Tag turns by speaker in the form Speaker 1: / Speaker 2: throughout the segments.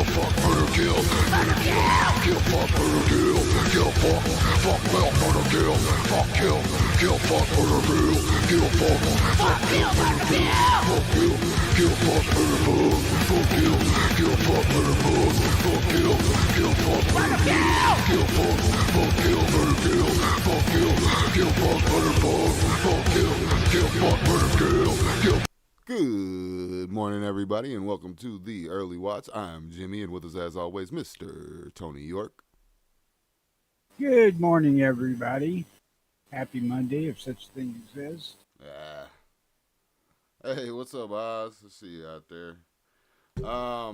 Speaker 1: fuck, murder, kill, kill, fuck, murder, kill, fuck, fuck, melt, murder, kill, fuck, kill, fuck, murder, kill, fuck, kill, murder, kill, fuck, murder, bug, fuck, kill, fuck, murder, bug, fuck, kill, fuck, murder, kill, fuck, kill, murder, fuck, kill, fuck, murder, bug, fuck, kill, fuck, murder, kill. Good morning, everybody, and welcome to the Early Watch. I'm Jimmy, and with us, as always, Mr. Tony York.
Speaker 2: Good morning, everybody. Happy Monday, if such a thing exists.
Speaker 1: Hey, what's up, Oz? I see you out there. I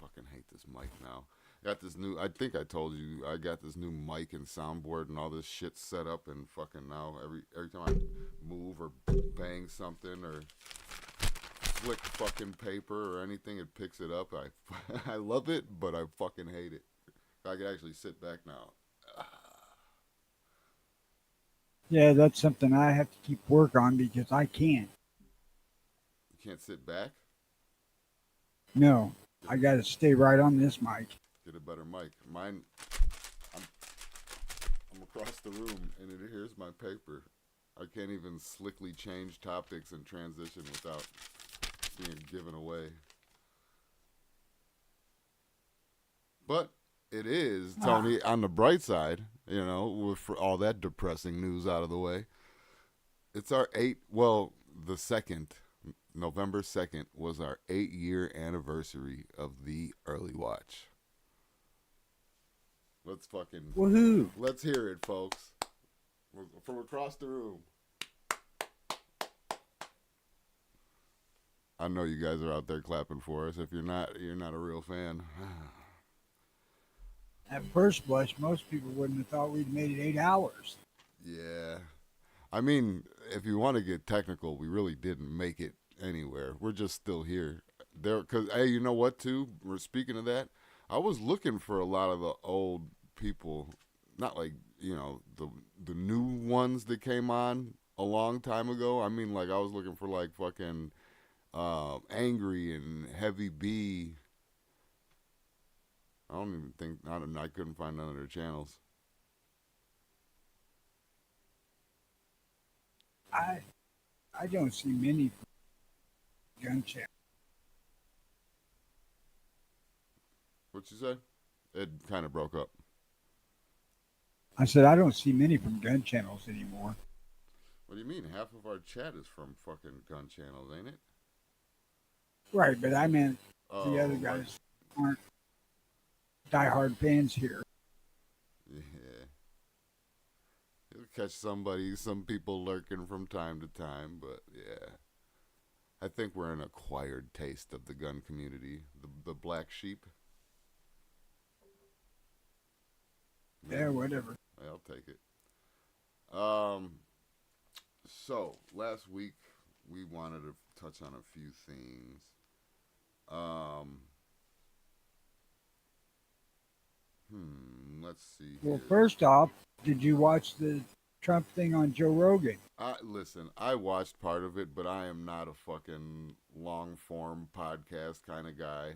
Speaker 1: fucking hate this mic now. Got this new, I think I told you, I got this new mic and soundboard and all this shit set up, and fucking now every time I move or bang something or flick fucking paper or anything, it picks it up. I love it, but I fucking hate it. I can actually sit back now.
Speaker 2: Yeah, that's something I have to keep work on because I can't.
Speaker 1: You can't sit back?
Speaker 2: No, I got to stay right on this mic.
Speaker 1: Get a better mic. Mine, I'm across the room, and here's my paper. I can't even slickly change topics and transition without being given away. But it is, Tony, on the bright side, you know, with all that depressing news out of the way. It's our November 2nd was our 8-year anniversary of the Early Watch. Let's fucking...
Speaker 2: Woohoo!
Speaker 1: Let's hear it, folks. From across the room. I know you guys are out there clapping for us. If you're not, you're not a real fan.
Speaker 2: At first blush, most people wouldn't have thought we'd made it 8 hours.
Speaker 1: Yeah. I mean, if you want to get technical, we really didn't make it anywhere. We're just still here. Because, hey, you know what, too? We're speaking of that. I was looking for a lot of the old people, not like, you know, the new ones that came on a long time ago. I mean, like, I was looking for, like, fucking Angry and Heavy B. I don't even think, I couldn't find none of their channels.
Speaker 2: I don't see many gun channels.
Speaker 1: What'd you say? It kind of broke up.
Speaker 2: I said I don't see many from gun channels anymore.
Speaker 1: What do you mean? Half of our chat is from fucking gun channels, ain't it?
Speaker 2: Right, but I meant the other guys aren't diehard fans here.
Speaker 1: Yeah. You'll catch some people lurking from time to time, but yeah. I think we're an acquired taste of the gun community. The black sheep.
Speaker 2: Yeah, whatever.
Speaker 1: I'll take it. So, last week, we wanted to touch on a few things. Let's see.
Speaker 2: Well, first off, did you watch the Trump thing on Joe Rogan?
Speaker 1: Listen, I watched part of it, but I am not a fucking long-form podcast kind of guy.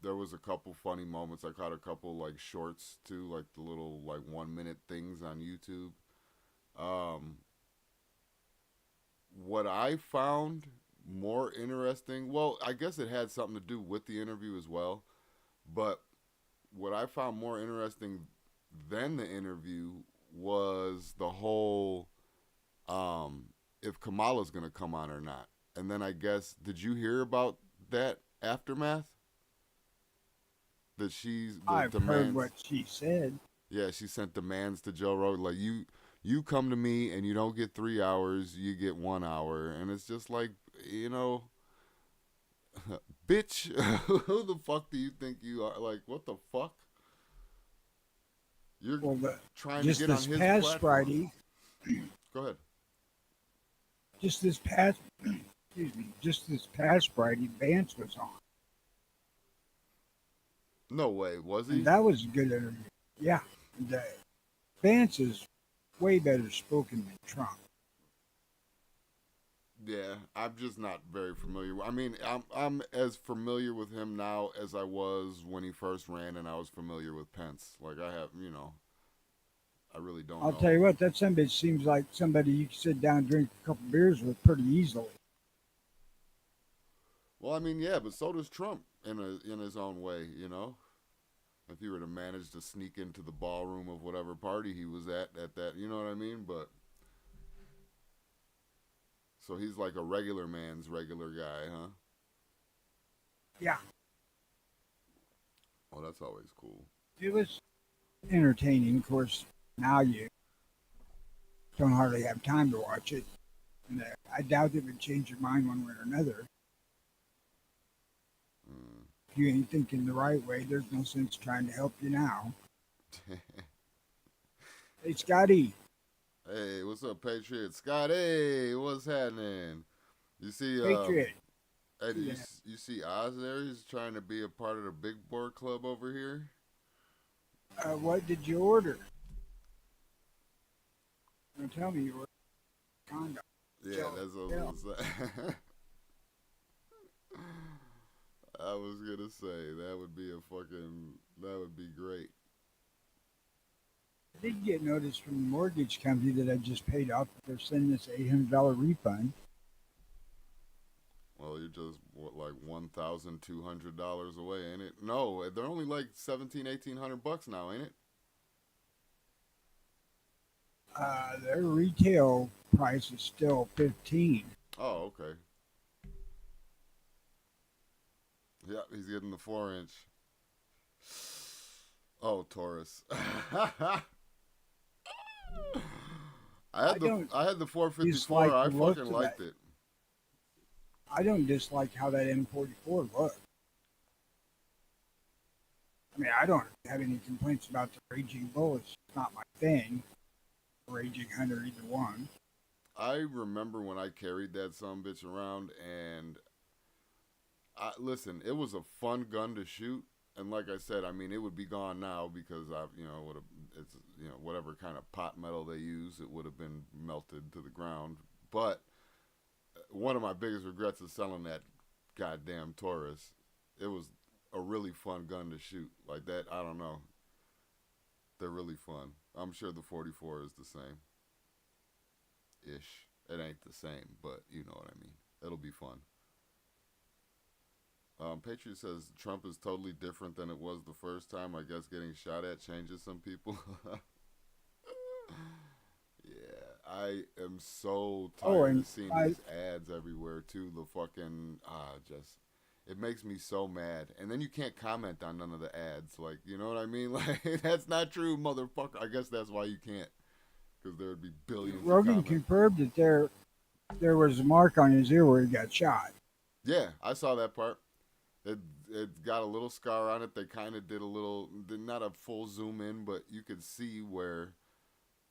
Speaker 1: There was a couple funny moments. I caught a couple, like, shorts, too, like the little, like, 1-minute things on YouTube. What I found more interesting, well, I guess it had something to do with the interview as well, but what I found more interesting than the interview was the whole, if Kamala's going to come on or not. And then I guess, did you hear about that aftermath? That
Speaker 2: I've heard what she said.
Speaker 1: Yeah, she sent demands to Joe Rogan, like, you come to me and you don't get 3 hours, you get 1 hour. And it's just like, you know, bitch, who the fuck do you think you are? Like, what the fuck? You're trying to get on his platform. Just this past Friday. Go ahead.
Speaker 2: Just this past Friday, Vance was on.
Speaker 1: No way, was he?
Speaker 2: And that was a good interview. Yeah. Vance is way better spoken than Trump.
Speaker 3: Yeah, I'm just not very familiar. I mean, I'm as familiar with him now as I was when he first ran, and I was familiar with Pence. Like I have, I really don't
Speaker 2: I'll tell
Speaker 3: know.
Speaker 2: you what, that somebody seems like somebody you can sit down and drink a couple beers with pretty easily.
Speaker 3: Well, I mean, yeah, but so does Trump in his own way. If he were to manage to sneak into the ballroom of whatever party he was at that, you know what I mean? But so he's like a regular man's regular guy, huh?
Speaker 2: Yeah,
Speaker 3: Oh, that's always cool.
Speaker 2: it was entertaining. Of course, now you don't hardly have time to watch it. And I doubt it would change your mind one way or another.
Speaker 3: Mm.
Speaker 2: If you ain't thinking the right way, there's no sense trying to help you now. Hey, Scotty,
Speaker 3: Hey, what's up, Patriot? Scott, hey, what's happening? You see,
Speaker 2: Patriot.
Speaker 3: hey,
Speaker 2: Yeah.
Speaker 3: you see Oz there? He's trying to be a part of the Big Board Club over here.
Speaker 2: What did you order? Don't tell me you ordered condom.
Speaker 3: Yeah, that's what I
Speaker 2: Yeah.
Speaker 3: was gonna say. I was gonna say that would be great.
Speaker 2: I did get notice from the mortgage company that I just paid off that they're sending us $800 refund.
Speaker 3: Well, you're just what like $1,200 away, ain't it? No, they're only like 1,800 bucks now, ain't it?
Speaker 2: Their retail price is still 15.
Speaker 3: Oh, okay. Yeah, he's getting the 4 inch. Oh, Taurus.
Speaker 2: I don't
Speaker 3: I had the 454.
Speaker 2: dislike
Speaker 3: I
Speaker 2: the look
Speaker 3: fucking
Speaker 2: of that.
Speaker 3: liked it.
Speaker 2: I don't dislike how that M44 looks. I mean, I don't have any complaints about the Raging Bull. It's not my thing. Raging Hunter, either one.
Speaker 3: I remember when I carried that some bitch around, and listen, it was a fun gun to shoot. And like I said, I mean, it would be gone now because would have it's whatever kind of pot metal they use, it would have been melted to the ground. But one of my biggest regrets is selling that goddamn Taurus. It was a really fun gun to shoot. Like that, I don't know. They're really fun. I'm sure the 44 is the same. Ish. It ain't the same, but you know what I mean. It'll be fun. Patriot says Trump is totally different than it was the first time. I guess getting shot at changes some people. Yeah, I am so
Speaker 2: Oh,
Speaker 3: tired
Speaker 2: and
Speaker 3: of seeing
Speaker 2: I,
Speaker 3: these ads everywhere too. The fucking just it makes me so mad. And then you can't comment on none of the ads. Like, you know what I mean? Like that's not true, motherfucker. I guess that's why you can't, because there would be billions of
Speaker 2: Rogan
Speaker 3: comments.
Speaker 2: confirmed that there was a mark on his ear where he got shot.
Speaker 3: Yeah, I saw that part. It it got a little scar on it. They kind of did a little, not a full zoom in, but you could see where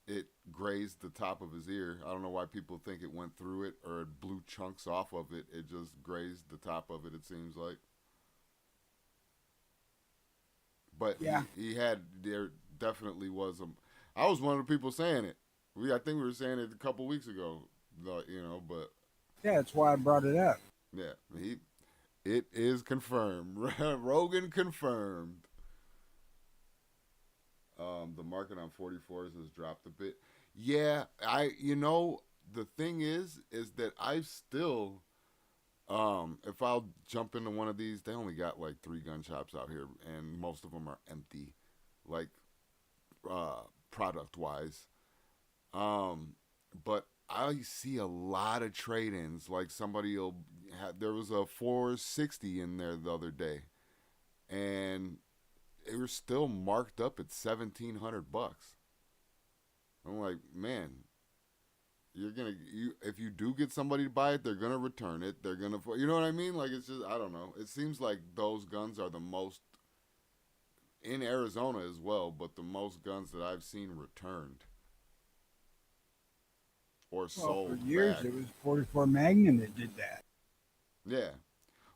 Speaker 3: it grazed the top of his ear. I don't know why people think it went through it or it blew chunks off of it. It just grazed the top of it, it seems like. But
Speaker 2: Yeah,
Speaker 3: there definitely was a. I was one of the people saying it. I think we were saying it a couple weeks ago, but
Speaker 2: yeah, that's why I brought it up.
Speaker 3: yeah, it is confirmed. Rogan confirmed. The market on 44s has dropped a bit. Yeah, the thing is that I still, if I'll jump into one of these, they only got like 3 gun shops out here, and most of them are empty, like, product wise. Um, but I see a lot of trade-ins. Like there was a 460 in there the other day, and they were still marked up at 1,700 bucks. I'm like, man, if you do get somebody to buy it, they're gonna return it. They're gonna, you know what I mean? Like it's just, I don't know. It seems like those guns are the most in Arizona as well, but the most guns that I've seen returned or
Speaker 2: Well, for
Speaker 3: sold
Speaker 2: years
Speaker 3: back.
Speaker 2: it was 44 Magnum that did that.
Speaker 3: Yeah.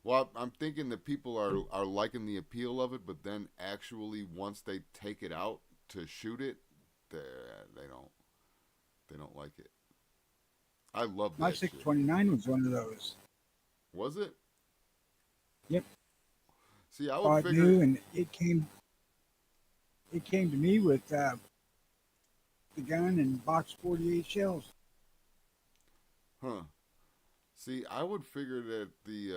Speaker 3: Well, I'm thinking that people are liking the appeal of it, but then actually once they take it out to shoot it, they they don't like it. I love
Speaker 2: My
Speaker 3: that shit.
Speaker 2: 629 was one of those.
Speaker 3: Was it?
Speaker 2: Yep.
Speaker 3: See, I would
Speaker 2: Bought
Speaker 3: figure.
Speaker 2: new, and it came. It came to me with the gun and box 48 shells.
Speaker 3: Huh. See, I would figure that the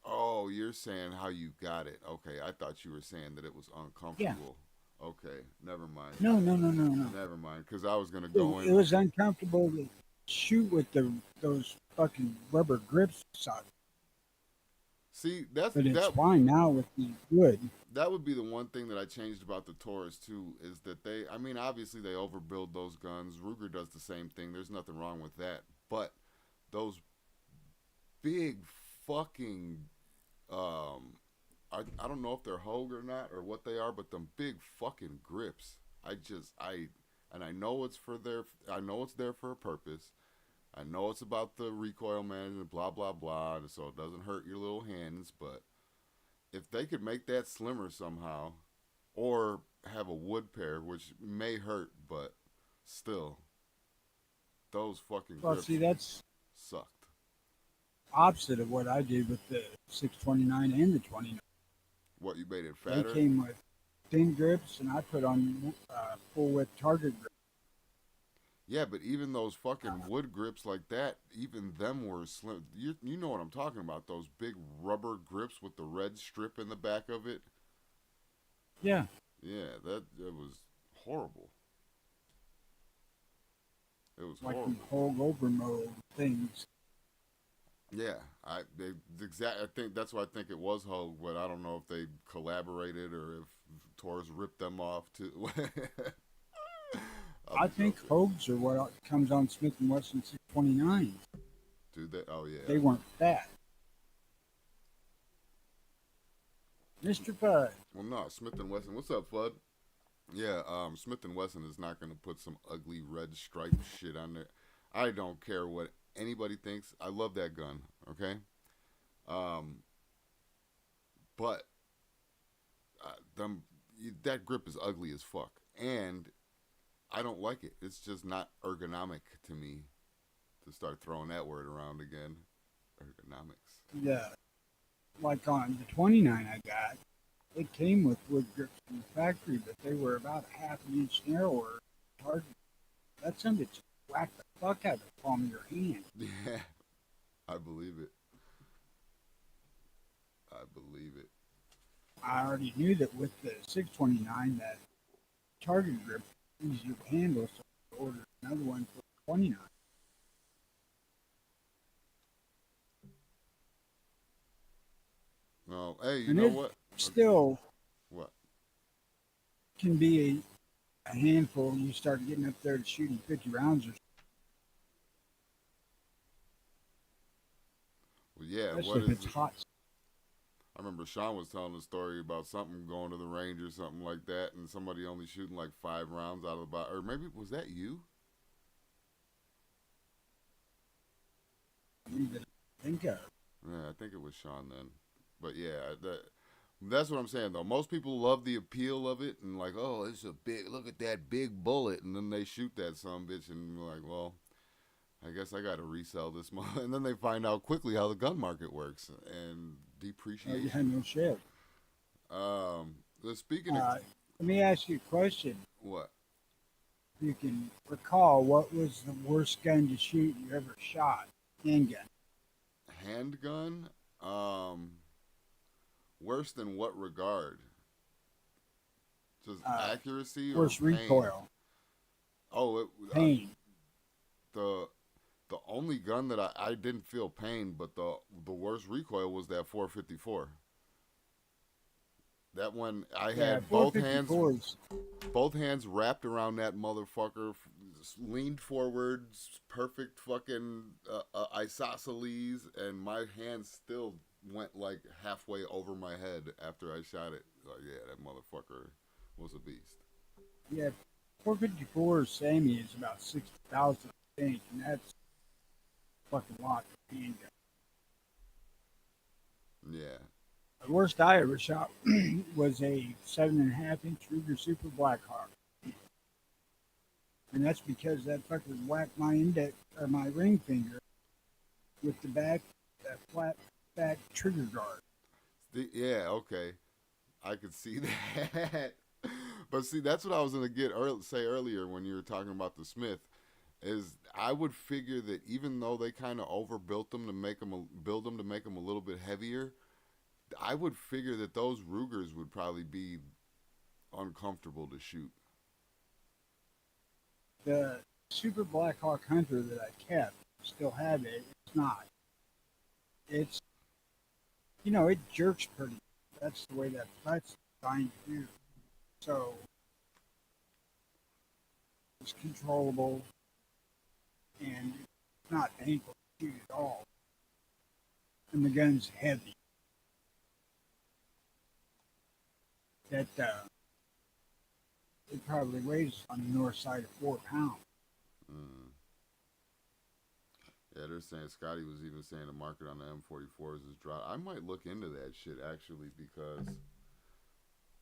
Speaker 3: oh, you're saying how you got it. Okay, I thought you were saying that it was
Speaker 2: Yeah.
Speaker 3: uncomfortable. Okay, never mind.
Speaker 2: No, no, no, no, no.
Speaker 3: Never mind, because I was gonna
Speaker 2: It,
Speaker 3: go
Speaker 2: it
Speaker 3: in.
Speaker 2: was uncomfortable to shoot with those fucking rubber grips, suck.
Speaker 3: See, that's
Speaker 2: But it's
Speaker 3: that.
Speaker 2: fine now with the wood.
Speaker 3: That would be the one thing that I changed about the Taurus too, is that they. I mean, obviously they overbuild those guns. Ruger does the same thing. There's nothing wrong with that. But those big fucking I don't know if they're Hogue or not or what they are, but them big fucking grips. I know it's for their I know it's there for a purpose. I know it's about the recoil management, blah blah blah, so it doesn't hurt your little hands. But if they could make that slimmer somehow, or have a wood pair, which may hurt, but still, those fucking
Speaker 2: Well,
Speaker 3: grips
Speaker 2: see, that's
Speaker 3: sucked.
Speaker 2: opposite of what I did with the 629 and the 29.
Speaker 3: What, you made it
Speaker 2: They
Speaker 3: fatter?
Speaker 2: came with thin grips, and I put on full width target grip.
Speaker 3: Yeah, but even those fucking wood grips like that, even them were slim. You know what I'm talking about? Those big rubber grips with the red strip in the back of it.
Speaker 2: Yeah.
Speaker 3: Yeah, it was horrible. It was
Speaker 2: Like
Speaker 3: horrible.
Speaker 2: the Hogue Overmo things.
Speaker 3: Yeah, I think that's why I think it was Hogue, but I don't know if they collaborated or if Taurus ripped them off too.
Speaker 2: I think Hogues are what comes on Smith & Wesson 629.
Speaker 3: Dude, oh yeah.
Speaker 2: They weren't fat. Mr. Fudd.
Speaker 3: Well, no, Smith and Wesson. What's up, Fudd? Yeah, Smith and Wesson is not going to put some ugly red striped shit on there. I don't care what anybody thinks. I love that gun. Okay, but that grip is ugly as fuck, and I don't like it. It's just not ergonomic to me. To start throwing that word around again, ergonomics.
Speaker 2: Yeah. Like on the 29 I got, it came with wood grips from the factory, but they were about a half an inch narrower. Hard. That son just whacked the fuck out of the palm of your hand.
Speaker 3: Yeah, I believe it. I believe it.
Speaker 2: I already knew that with the 629, that target grip was easier to handle, so I ordered another one for the 29.
Speaker 3: No, hey, you
Speaker 2: And
Speaker 3: know
Speaker 2: it
Speaker 3: what?
Speaker 2: still
Speaker 3: What?
Speaker 2: can be a handful. You start getting up there to shooting 50 rounds or
Speaker 3: Well, yeah.
Speaker 2: especially
Speaker 3: What
Speaker 2: if
Speaker 3: is
Speaker 2: it's
Speaker 3: it?
Speaker 2: hot.
Speaker 3: I remember Sean was telling a story about something going to the range or something like that, and somebody only shooting like 5 rounds out of the box. Or maybe was that you?
Speaker 2: That I think of.
Speaker 3: Yeah, I think it was Sean then. But yeah, that's what I'm saying though. Most people love the appeal of it and like, oh, it's a big. Look at that big bullet, and then they shoot that some bitch and you're like, well, I guess I got to resell this month. And then they find out quickly how the gun market works and
Speaker 2: Oh,
Speaker 3: depreciation.
Speaker 2: yeah, no shit.
Speaker 3: Speaking of
Speaker 2: Let me ask you a question.
Speaker 3: what?
Speaker 2: If you can recall, what was the worst gun to shoot you ever shot? Handgun.
Speaker 3: Handgun, worse than what regard? Just accuracy or
Speaker 2: Worst
Speaker 3: pain?
Speaker 2: recoil.
Speaker 3: Oh,
Speaker 2: Pain.
Speaker 3: the only gun that I didn't feel pain, but the worst recoil was that 454. That one I had both hands
Speaker 2: 454s.
Speaker 3: both hands wrapped around that motherfucker, leaned forward, perfect fucking isosceles, and my hands still went like halfway over my head after I shot it. Like, yeah, that motherfucker was a beast.
Speaker 2: Yeah, 454 Sammy is about 60,000, I think, and that's fucking lot for a handgun.
Speaker 3: Yeah.
Speaker 2: The worst I ever shot was a 7.5-inch Ruger Super Blackhawk. And that's because that fucker whacked my index or my ring finger with the back, that flat back trigger guard.
Speaker 3: Yeah, okay. I could see that. But see, that's what I was gonna say earlier when you were talking about the Smith. Is I would figure that even though they kind of overbuilt them to make them build them to make them a little bit heavier, I would figure that those Rugers would probably be uncomfortable to shoot.
Speaker 2: The Super Blackhawk Hunter that I kept, still have it. It's not. It's, it jerks pretty. That's the way that but's designed to do. So it's controllable and it's not painful to shoot at all. And the gun's heavy. That it probably weighs on the north side of 4 pounds.
Speaker 3: Mm. Yeah, they're saying Scotty was even saying the market on the M44s is dry. I might look into that shit actually because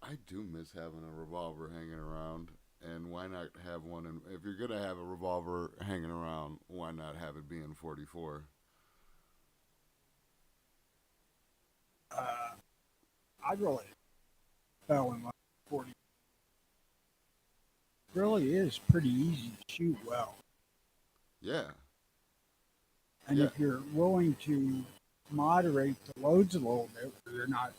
Speaker 3: I do miss having a revolver hanging around. And why not have one? And if you're gonna have a revolver hanging around, why not have it be in 44?
Speaker 2: I really fell in love with 40. It really is pretty easy to shoot well.
Speaker 3: Yeah.
Speaker 2: And if you're willing to moderate the loads a little bit, where you're not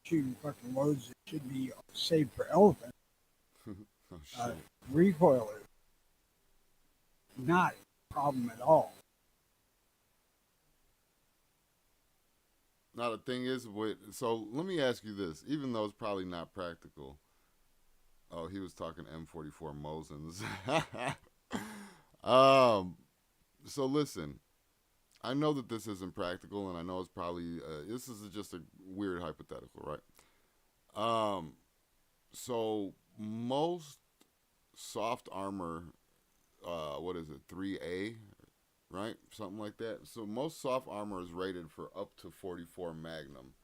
Speaker 2: shooting fucking loads that should be saved for elephants,
Speaker 3: Oh, shit.
Speaker 2: recoil is not a problem at all.
Speaker 3: Now the thing is, so let me ask you this: even though it's probably not practical. Oh, he was talking M44 Mosins. So listen, I know that this isn't practical, and I know it's probably this is just a weird hypothetical, right? So most soft armor, what is it, 3A, right? Something like that. So most soft armor is rated for up to 44 Magnum.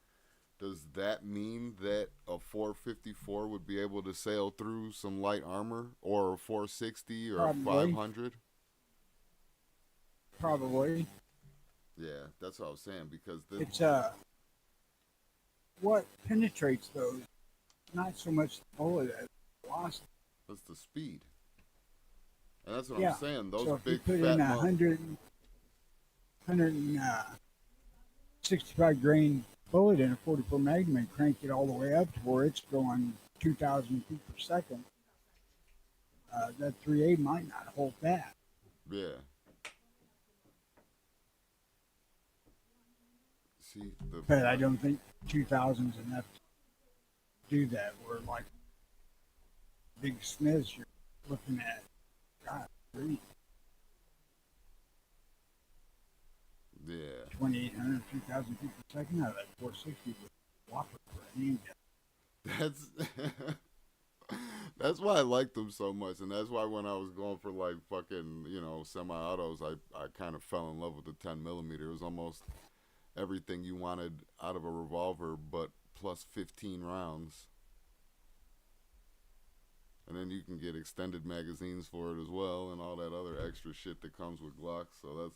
Speaker 3: Does that mean that a 454 would be able to sail through some light armor, or a 460 or
Speaker 2: Probably.
Speaker 3: 500?
Speaker 2: Probably.
Speaker 3: Yeah, that's what I was saying because
Speaker 2: It's what penetrates those, not so much the bullet as the velocity.
Speaker 3: that's the speed, and that's what
Speaker 2: Yeah.
Speaker 3: I'm saying. Those
Speaker 2: So if you
Speaker 3: big
Speaker 2: put
Speaker 3: fat
Speaker 2: in 165 grain bullet in a 44 Magnum and crank it all the way up to where it's going 2,000 feet per second, that 3A might not hold that.
Speaker 3: Yeah. See,
Speaker 2: But I don't think 2,000 is enough to do that. Where like big Smiths, you're looking at, God, 2,800, 3,000 feet per second out of that 460 with whopper for a handgun.
Speaker 3: That's why I liked them so much, and that's why when I was going for like fucking semi-autos, I kind of fell in love with the 10 millimeter. It was almost everything you wanted out of a revolver, but plus 15 rounds. And then you can get extended magazines for it as well, and all that other extra shit that comes with Glocks. So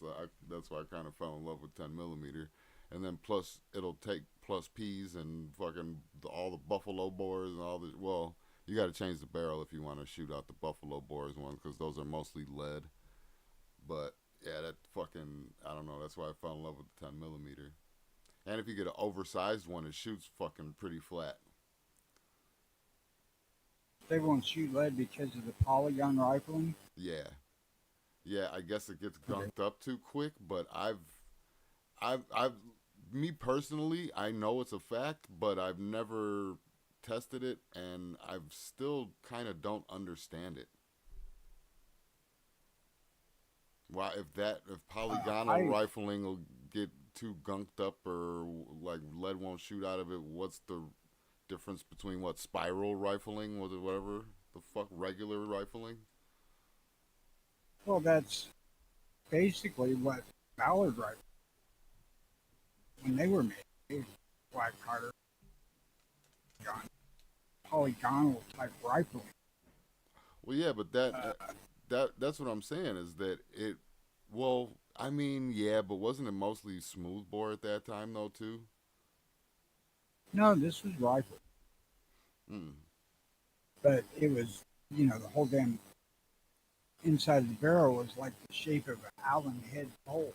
Speaker 3: that's why I kind of fell in love with 10 millimeter. And then plus it'll take plus P's and fucking all the buffalo bores and all the. Well, you got to change the barrel if you want to shoot out the buffalo bores ones because those are mostly lead. But yeah, that fucking, I don't know. That's why I fell in love with the 10 millimeter. And if you get an oversized one, it shoots fucking pretty flat.
Speaker 2: They won't shoot lead because of the polygon rifling.
Speaker 3: Yeah, I guess it gets gunked up too quick. But me personally, I know it's a fact, but I've never tested it, and I've still kind of don't understand it. Why, if polygonal rifling will get too gunked up, or like lead won't shoot out of it, what's the difference between what spiral rifling, was it whatever the fuck regular rifling?
Speaker 2: Well, that's basically what Ballard rifles, when they were made, they were black Carter, polygonal type rifling.
Speaker 3: Well, yeah, but that's what I'm saying is that it. Well, I mean, yeah, but wasn't it mostly smoothbore at that time though too?
Speaker 2: No, this was rifle,
Speaker 3: Mm.
Speaker 2: but it was, the whole damn inside of the barrel was like the shape of an Allen head bolt,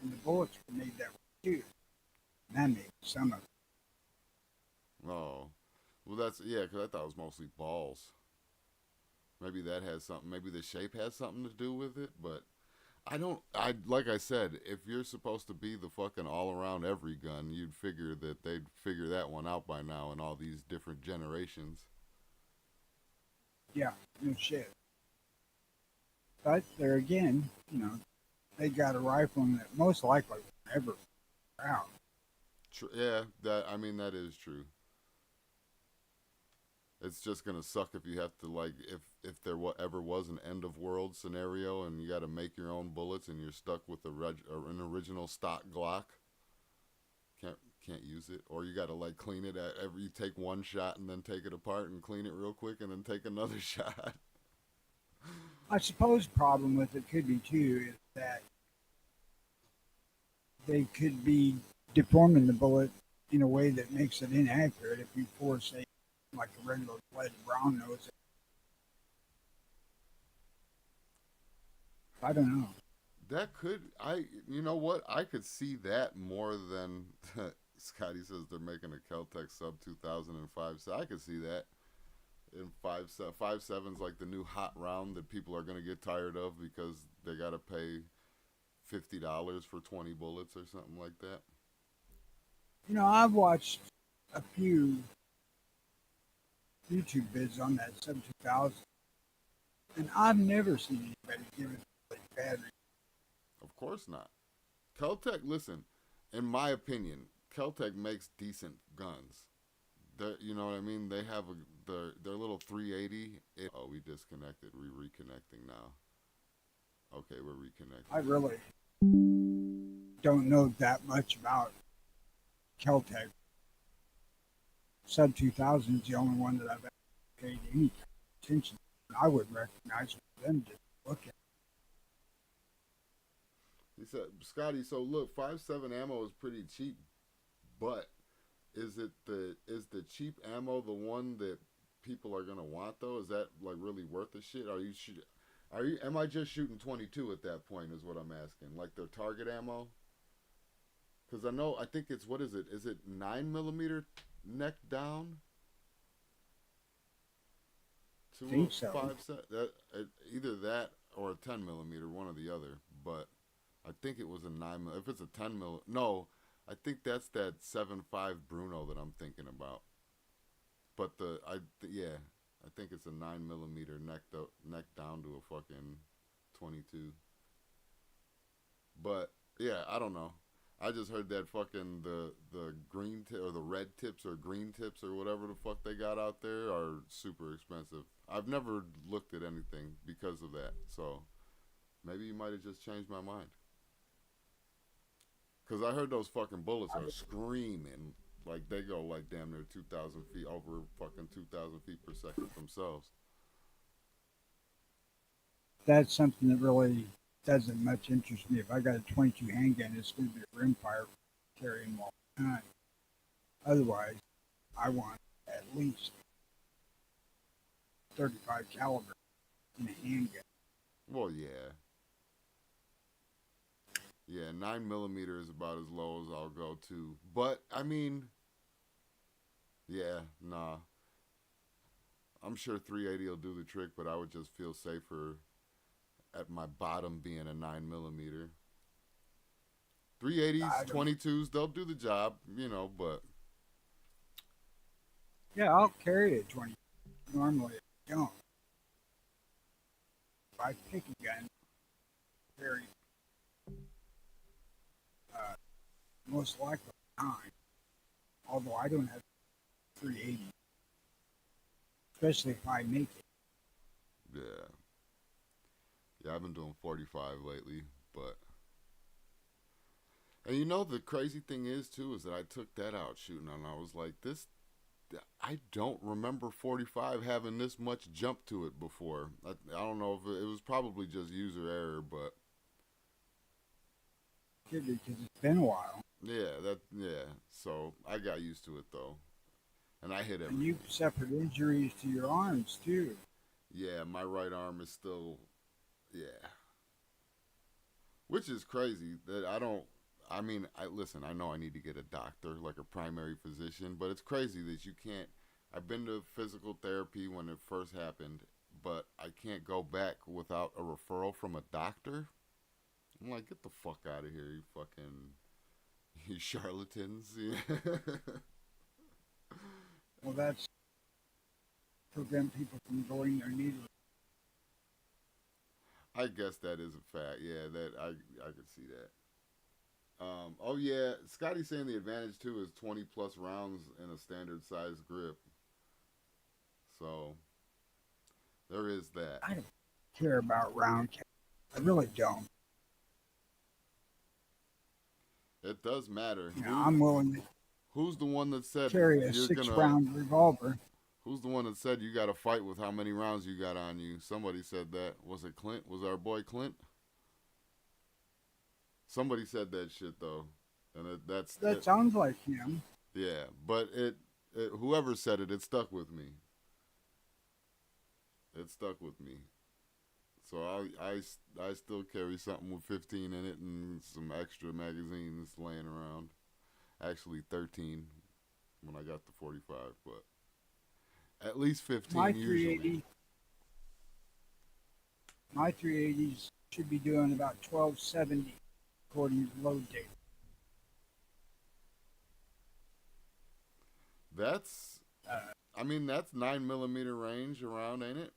Speaker 2: and the bullets were made that way too. And that made some of it.
Speaker 3: Oh, well, that's yeah, because I thought it was mostly balls. Maybe that has something. Maybe the shape has something to do with it, but I don't. I like I said, if you're supposed to be the fucking all around every gun, you'd figure that they'd figure that one out by now in all these different generations.
Speaker 2: Yeah, no shit. But there again, they got a rifle that most likely will never out.
Speaker 3: Yeah, that I mean that is true. It's just gonna suck if you have to like if there ever was an end of world scenario and you got to make your own bullets and you're stuck with an original stock Glock. Can't can't use it, or you got to like clean it at every. You take one shot and then take it apart and clean it real quick and then take another shot.
Speaker 2: I suppose the problem with it could be too is that they could be deforming the bullet in a way that makes it inaccurate if you force like a regular lead brown nose. I don't know.
Speaker 3: That could I you know what I could see that more than Scotty says they're making a Keltec sub 2005, so I could see that in 5.57's like the new hot round that people are gonna get tired of because they gotta pay $50 for 20 bullets or something like that.
Speaker 2: I've watched a few YouTube vids on that sub 2000, and I've never seen anybody give it like bad.
Speaker 3: Of course not. Keltec, listen, in my opinion, Keltec makes decent guns. You know what I mean? They have their little 380. Oh, we disconnected. We're reconnecting now. Okay, we're reconnecting.
Speaker 2: I really don't know that much about Keltec. Sub 2000 is the only one that I've ever paid any attention to. I would recognize them just looking.
Speaker 3: He said, Scotty, so look, 5.7 ammo is pretty cheap, but is the cheap ammo the one that people are gonna want though? Is that like really worth the shit? Am I just shooting 22 at that point is what I'm asking. Like their target ammo? Cuz I think it's what is it? Is it 9mm neck down? To
Speaker 2: I think so.
Speaker 3: 5.7 either that or a 10mm, one or the other, but I think it was a 9mm. If it's a 10mm, no, I think that's that 7.5 Bruno that I'm thinking about. But yeah, I think it's a 9mm neck down to a fucking 22. But yeah, I don't know. I just heard that fucking the green tip or the red tips or green tips or whatever the fuck they got out there are super expensive. I've never looked at anything because of that, so maybe you might have just changed my mind. Cause I heard those fucking bullets are screaming, like they go like damn near 2,000 feet over fucking 2,000 feet per second themselves.
Speaker 2: That's something that really doesn't much interest me. If I got a 22 handgun, it's going to be a rimfire carrying all the time. Otherwise, I want at least 35 caliber in a handgun.
Speaker 3: Well, yeah. Yeah, 9mm is about as low as I'll go to. But, I mean, yeah, nah. I'm sure 380 will do the trick, but I would just feel safer at my bottom being a 9mm. 380s, 22s, they'll do the job, but.
Speaker 2: Yeah, I'll carry a 20. Normally, I don't. If I pick a gun, carry most likely 9. Although I don't have 380, especially if I make it.
Speaker 3: Yeah. Yeah, I've been doing 45 lately, but. And the crazy thing is, too, is that I took that out shooting and I was like, this I don't remember 45 having this much jump to it before. I don't know if it was probably just user error, but
Speaker 2: Because it's been a while.
Speaker 3: yeah. So I got used to it though, and I hit
Speaker 2: And
Speaker 3: everything.
Speaker 2: you've suffered injuries to your arms, too.
Speaker 3: Yeah, my right arm is still, yeah, which is crazy that I don't. I mean, I listen. I know I need to get a doctor, like a primary physician, but it's crazy that you can't. I've been to physical therapy when it first happened, but I can't go back without a referral from a doctor. I'm like, get the fuck out of here, you fucking, you charlatans.
Speaker 2: Well, that's prevent people from going their needle.
Speaker 3: I guess that is a fact. Yeah, that I could see that. Oh yeah, Scotty's saying the advantage too is 20 plus rounds in a standard size grip. So there is that.
Speaker 2: I don't care about round cap. I really don't.
Speaker 3: It does matter.
Speaker 2: You know, I'm willing to
Speaker 3: Who's the one that said
Speaker 2: carry a
Speaker 3: you're gonna?
Speaker 2: six-round revolver.
Speaker 3: Who's the one that said you got to fight with how many rounds you got on you? Somebody said that. Was it Clint? Was our boy Clint? Somebody said that shit though, and
Speaker 2: That sounds like him.
Speaker 3: yeah. But whoever said it, it stuck with me. It stuck with me. So I still carry something with 15 in it and some extra magazines laying around. Actually 13 when I got the 45, but at least 15
Speaker 2: My
Speaker 3: usually.
Speaker 2: 380, my 380s should be doing about 1270 according to load data.
Speaker 3: That's, I mean, that's 9 millimeter range around, ain't it?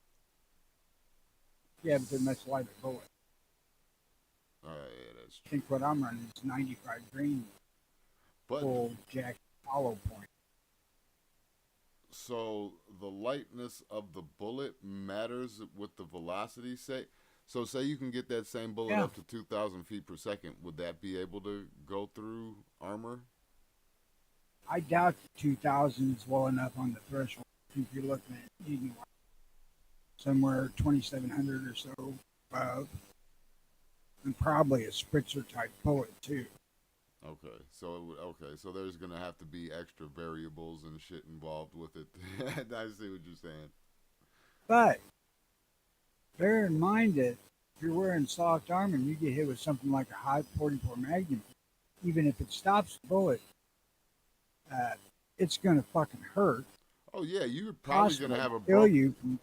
Speaker 2: Yeah, but they're much lighter bullets.
Speaker 3: Yeah, that's
Speaker 2: I
Speaker 3: true.
Speaker 2: think what I'm running is 95 grain
Speaker 3: But
Speaker 2: full jack hollow point.
Speaker 3: so the lightness of the bullet matters with the velocity. Say you can get that same bullet
Speaker 2: Yeah.
Speaker 3: up to 2,000 feet per second. Would that be able to go through armor?
Speaker 2: I doubt the 2000 is well enough on the threshold. I think you're looking at needing like somewhere 2700 or so above. And probably a spritzer type bullet too.
Speaker 3: Okay, so so there's gonna have to be extra variables and shit involved with it. I see what you're saying.
Speaker 2: But bear in mind that if you're wearing soft armor and you get hit with something like a hot 44 Magnum, even if it stops the bullet, it's going to fucking hurt.
Speaker 3: Oh yeah, you're probably
Speaker 2: Possibly
Speaker 3: gonna have a
Speaker 2: kill you from.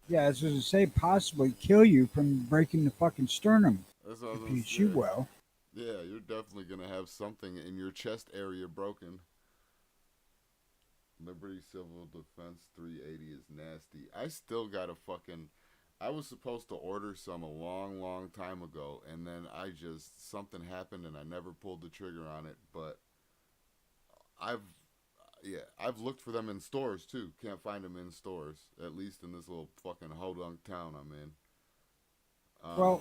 Speaker 2: Yeah, as I was to say, possibly kill you from breaking the fucking sternum
Speaker 3: That's what I was
Speaker 2: if
Speaker 3: gonna
Speaker 2: you
Speaker 3: say.
Speaker 2: shoot well.
Speaker 3: Yeah, you're definitely gonna have something in your chest area broken. Liberty Civil Defense 380 is nasty. I still got a fucking. I was supposed to order some a long time ago, and then something happened, and I never pulled the trigger on it. But I've, I've looked for them in stores too. Can't find them in stores, at least in this little fucking hodunk town I'm in.
Speaker 2: Well,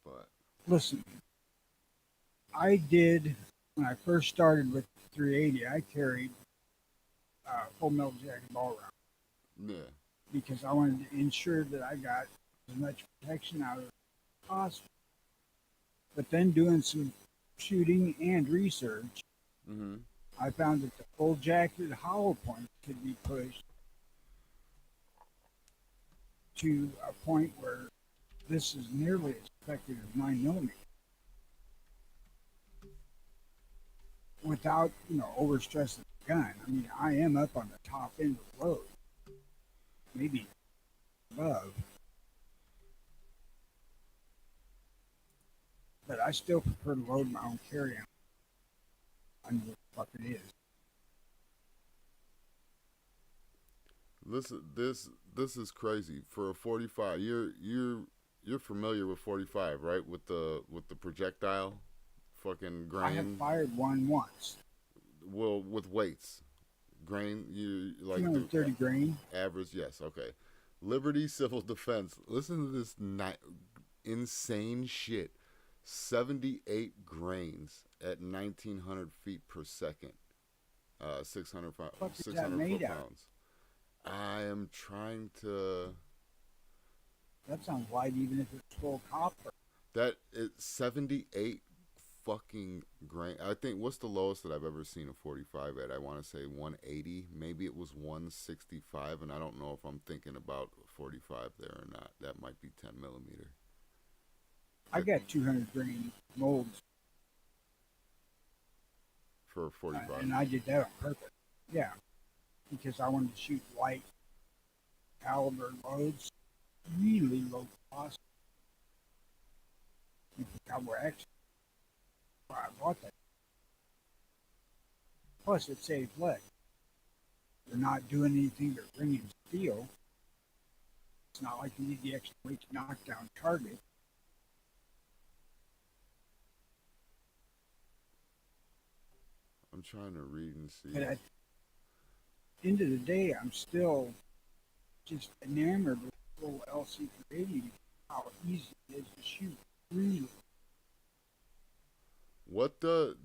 Speaker 3: but
Speaker 2: listen, I did when I first started with 380. I carried full metal jacket all around
Speaker 3: yeah,
Speaker 2: because I wanted to ensure that I got as much protection out of it as possible. But then doing some shooting and research,
Speaker 3: mm-hmm.
Speaker 2: I found that the full jacket hollow point could be pushed to a point where this is nearly as effective as 9mm without, overstressing the gun. I mean, I am up on the top end of the load, maybe above, but I still prefer to load my own carry-on. I know what the fuck it is.
Speaker 3: This is crazy for a 45. You're familiar with 45, right? With the projectile, fucking grain.
Speaker 2: I have fired one once.
Speaker 3: Well, with weights, grain. You like
Speaker 2: 230 grain.
Speaker 3: average? Yes. Okay. Liberty Civil Defense. Listen to this insane shit. 78 grains at 1900 feet per second.
Speaker 2: What is that
Speaker 3: 600
Speaker 2: made
Speaker 3: foot
Speaker 2: out?
Speaker 3: pounds. I am trying to.
Speaker 2: That sounds light, even if it's full copper.
Speaker 3: That is 78 fucking grain. I think what's the lowest that I've ever seen a 45 at? I want to say 180. Maybe it was 165, and I don't know if I'm thinking about 45 there or not. That might be 10 millimeter.
Speaker 2: I got 200 grain molds,
Speaker 3: For 45.
Speaker 2: and I did that on purpose. Yeah, because I wanted to shoot light caliber loads, really low cost. I were actually why I bought that. Plus, it saves lead. They're not doing anything to bringing steel. It's not like you need the extra weight to knock down target.
Speaker 3: I'm trying to read and see.
Speaker 2: But at the end of the day, I'm still just enamored with the full LC380, how easy it is to shoot. Really.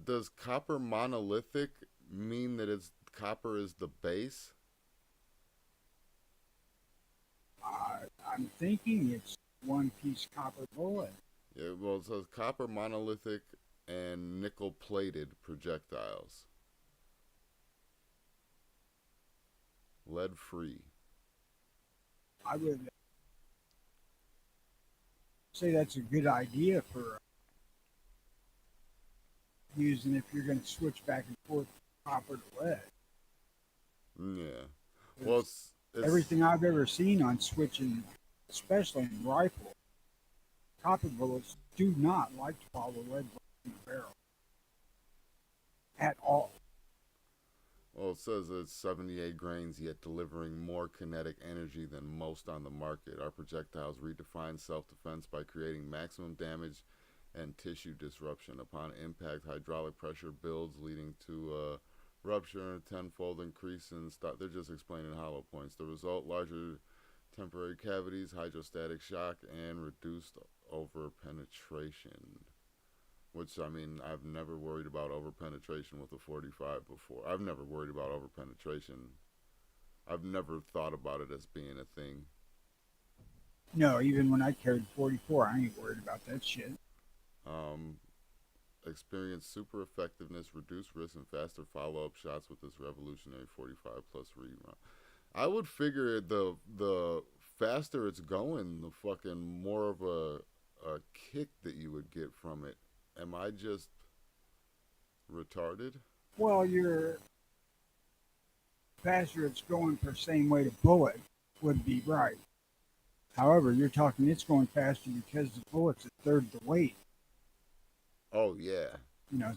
Speaker 3: Does copper monolithic mean that it's copper is the base?
Speaker 2: I'm thinking it's one piece copper bullet.
Speaker 3: Yeah, well, it says copper monolithic and nickel plated projectiles. Lead free.
Speaker 2: I would say that's a good idea for using if you're going to switch back and forth copper to lead.
Speaker 3: Yeah. Well, it's
Speaker 2: Everything I've ever seen on switching, especially in rifle, copper bullets do not like to follow lead bullets in the barrel at all.
Speaker 3: Well, it says it's 78 grains, yet delivering more kinetic energy than most on the market. Our projectiles redefine self-defense by creating maximum damage and tissue disruption. Upon impact, hydraulic pressure builds, leading to a rupture and a tenfold increase in stock. They're just explaining hollow points. The result, larger temporary cavities, hydrostatic shock, and reduced over penetration. Which, I mean, I've never worried about over penetration with a 45 before. I've never worried about over penetration. I've never thought about it as being a thing.
Speaker 2: No, even when I carried 44, I ain't worried about that shit.
Speaker 3: Experience super effectiveness, reduced risk, and faster follow-up shots with this revolutionary 45 plus rerun. I would figure the faster it's going, the fucking more of a kick that you would get from it. Am I just retarded?
Speaker 2: Well, your faster it's going for same weight of bullet would be right. However, you're talking it's going faster because the bullet's a third the weight.
Speaker 3: Oh yeah.
Speaker 2: You know,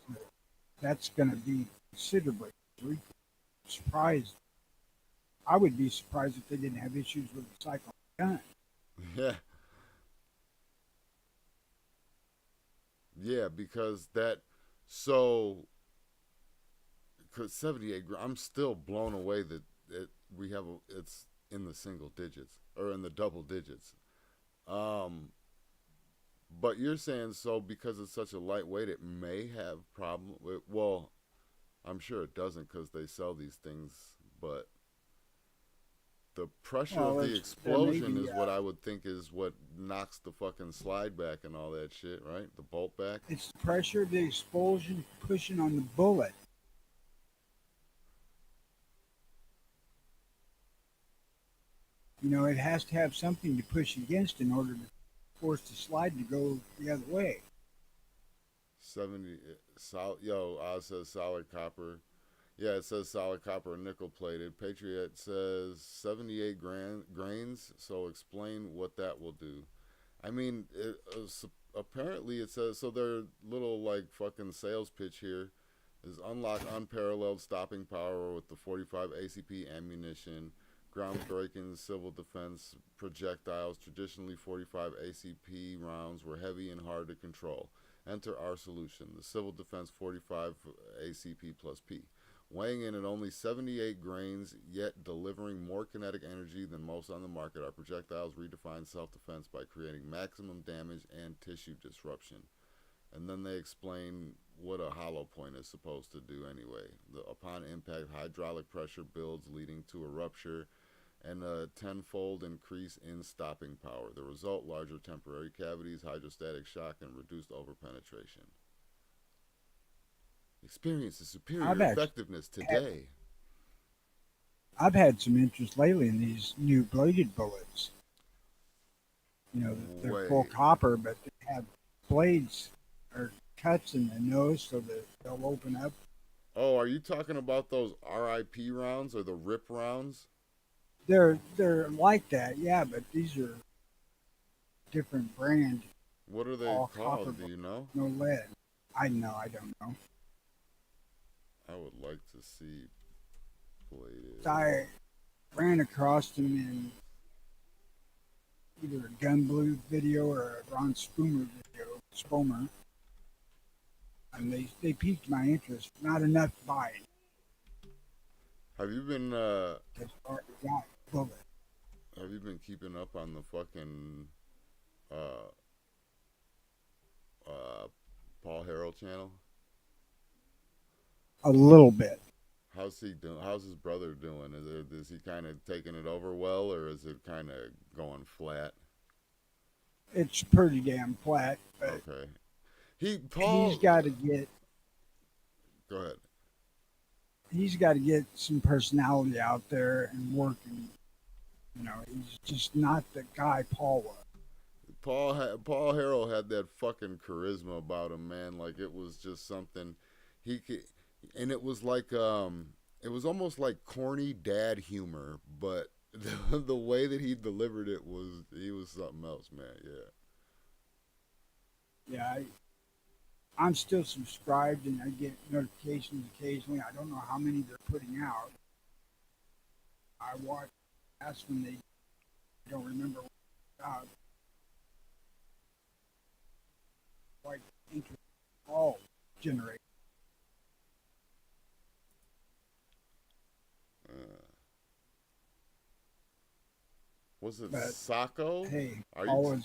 Speaker 2: that's going to be considerably surprised. I would be surprised if they didn't have issues with the cycle gun.
Speaker 3: Yeah. Yeah, because because 78, I'm still blown away that it's in the single digits or in the double digits. But you're saying so because it's such a lightweight, it may have problem with, well, I'm sure it doesn't because they sell these things, but the pressure of the explosion is what I would think is what knocks the fucking slide back and all that shit, right? The bolt back.
Speaker 2: It's the pressure of the explosion pushing on the bullet. You know, it has to have something to push against in order to force the slide to go the other way.
Speaker 3: 70 solid. Oz says solid copper. Yeah, it says solid copper and nickel plated. Patriot says 78 grains. So explain what that will do. I mean, apparently it says, so their little like fucking sales pitch here is unlock unparalleled stopping power with the 45 ACP ammunition, groundbreaking civil defense projectiles. Traditionally, 45 ACP rounds were heavy and hard to control. Enter our solution, the Civil Defense 45 ACP plus P. Weighing in at only 78 grains, yet delivering more kinetic energy than most on the market, our projectiles redefine self-defense by creating maximum damage and tissue disruption. And then they explain what a hollow point is supposed to do anyway. Upon impact, hydraulic pressure builds, leading to a rupture and a tenfold increase in stopping power. The result: larger temporary cavities, hydrostatic shock, and reduced overpenetration. Experience the superior effectiveness today.
Speaker 2: I've had some interest lately in these new bladed bullets. You know, they're full copper, but they have blades or cuts in the nose so that they'll open up.
Speaker 3: Oh, are you talking about those RIP rounds or the RIP rounds?
Speaker 2: They're like that, yeah, but these are different brand.
Speaker 3: What are they called? Do you know?
Speaker 2: No lead. I don't know.
Speaker 3: I would like to see bladed.
Speaker 2: I ran across them in either a Gun Blue video or a Ron Spomer video, Spomer, and they piqued my interest. Not enough to buy it.
Speaker 3: Have you been
Speaker 2: bullet.
Speaker 3: Have you been keeping up on the fucking Paul Harrell channel?
Speaker 2: A little bit.
Speaker 3: How's he doing? How's his brother doing? Is he kind of taking it over well, or is it kind of going flat?
Speaker 2: It's pretty damn flat. But
Speaker 3: okay.
Speaker 2: He's got to get.
Speaker 3: Go ahead.
Speaker 2: He's got to get some personality out there and working. You know, he's just not the guy Paul was.
Speaker 3: Paul Harrell had that fucking charisma about him, man. Like, it was just something he could. And it was like, it was almost like corny dad humor, but the way that he delivered it he was something else, man. Yeah.
Speaker 2: Yeah, I'm still subscribed, and I get notifications occasionally. I don't know how many they're putting out. I watch. That's when they don't remember what it's about. Quite interesting. All generate.
Speaker 3: Was it Sako?
Speaker 2: Hey,
Speaker 3: or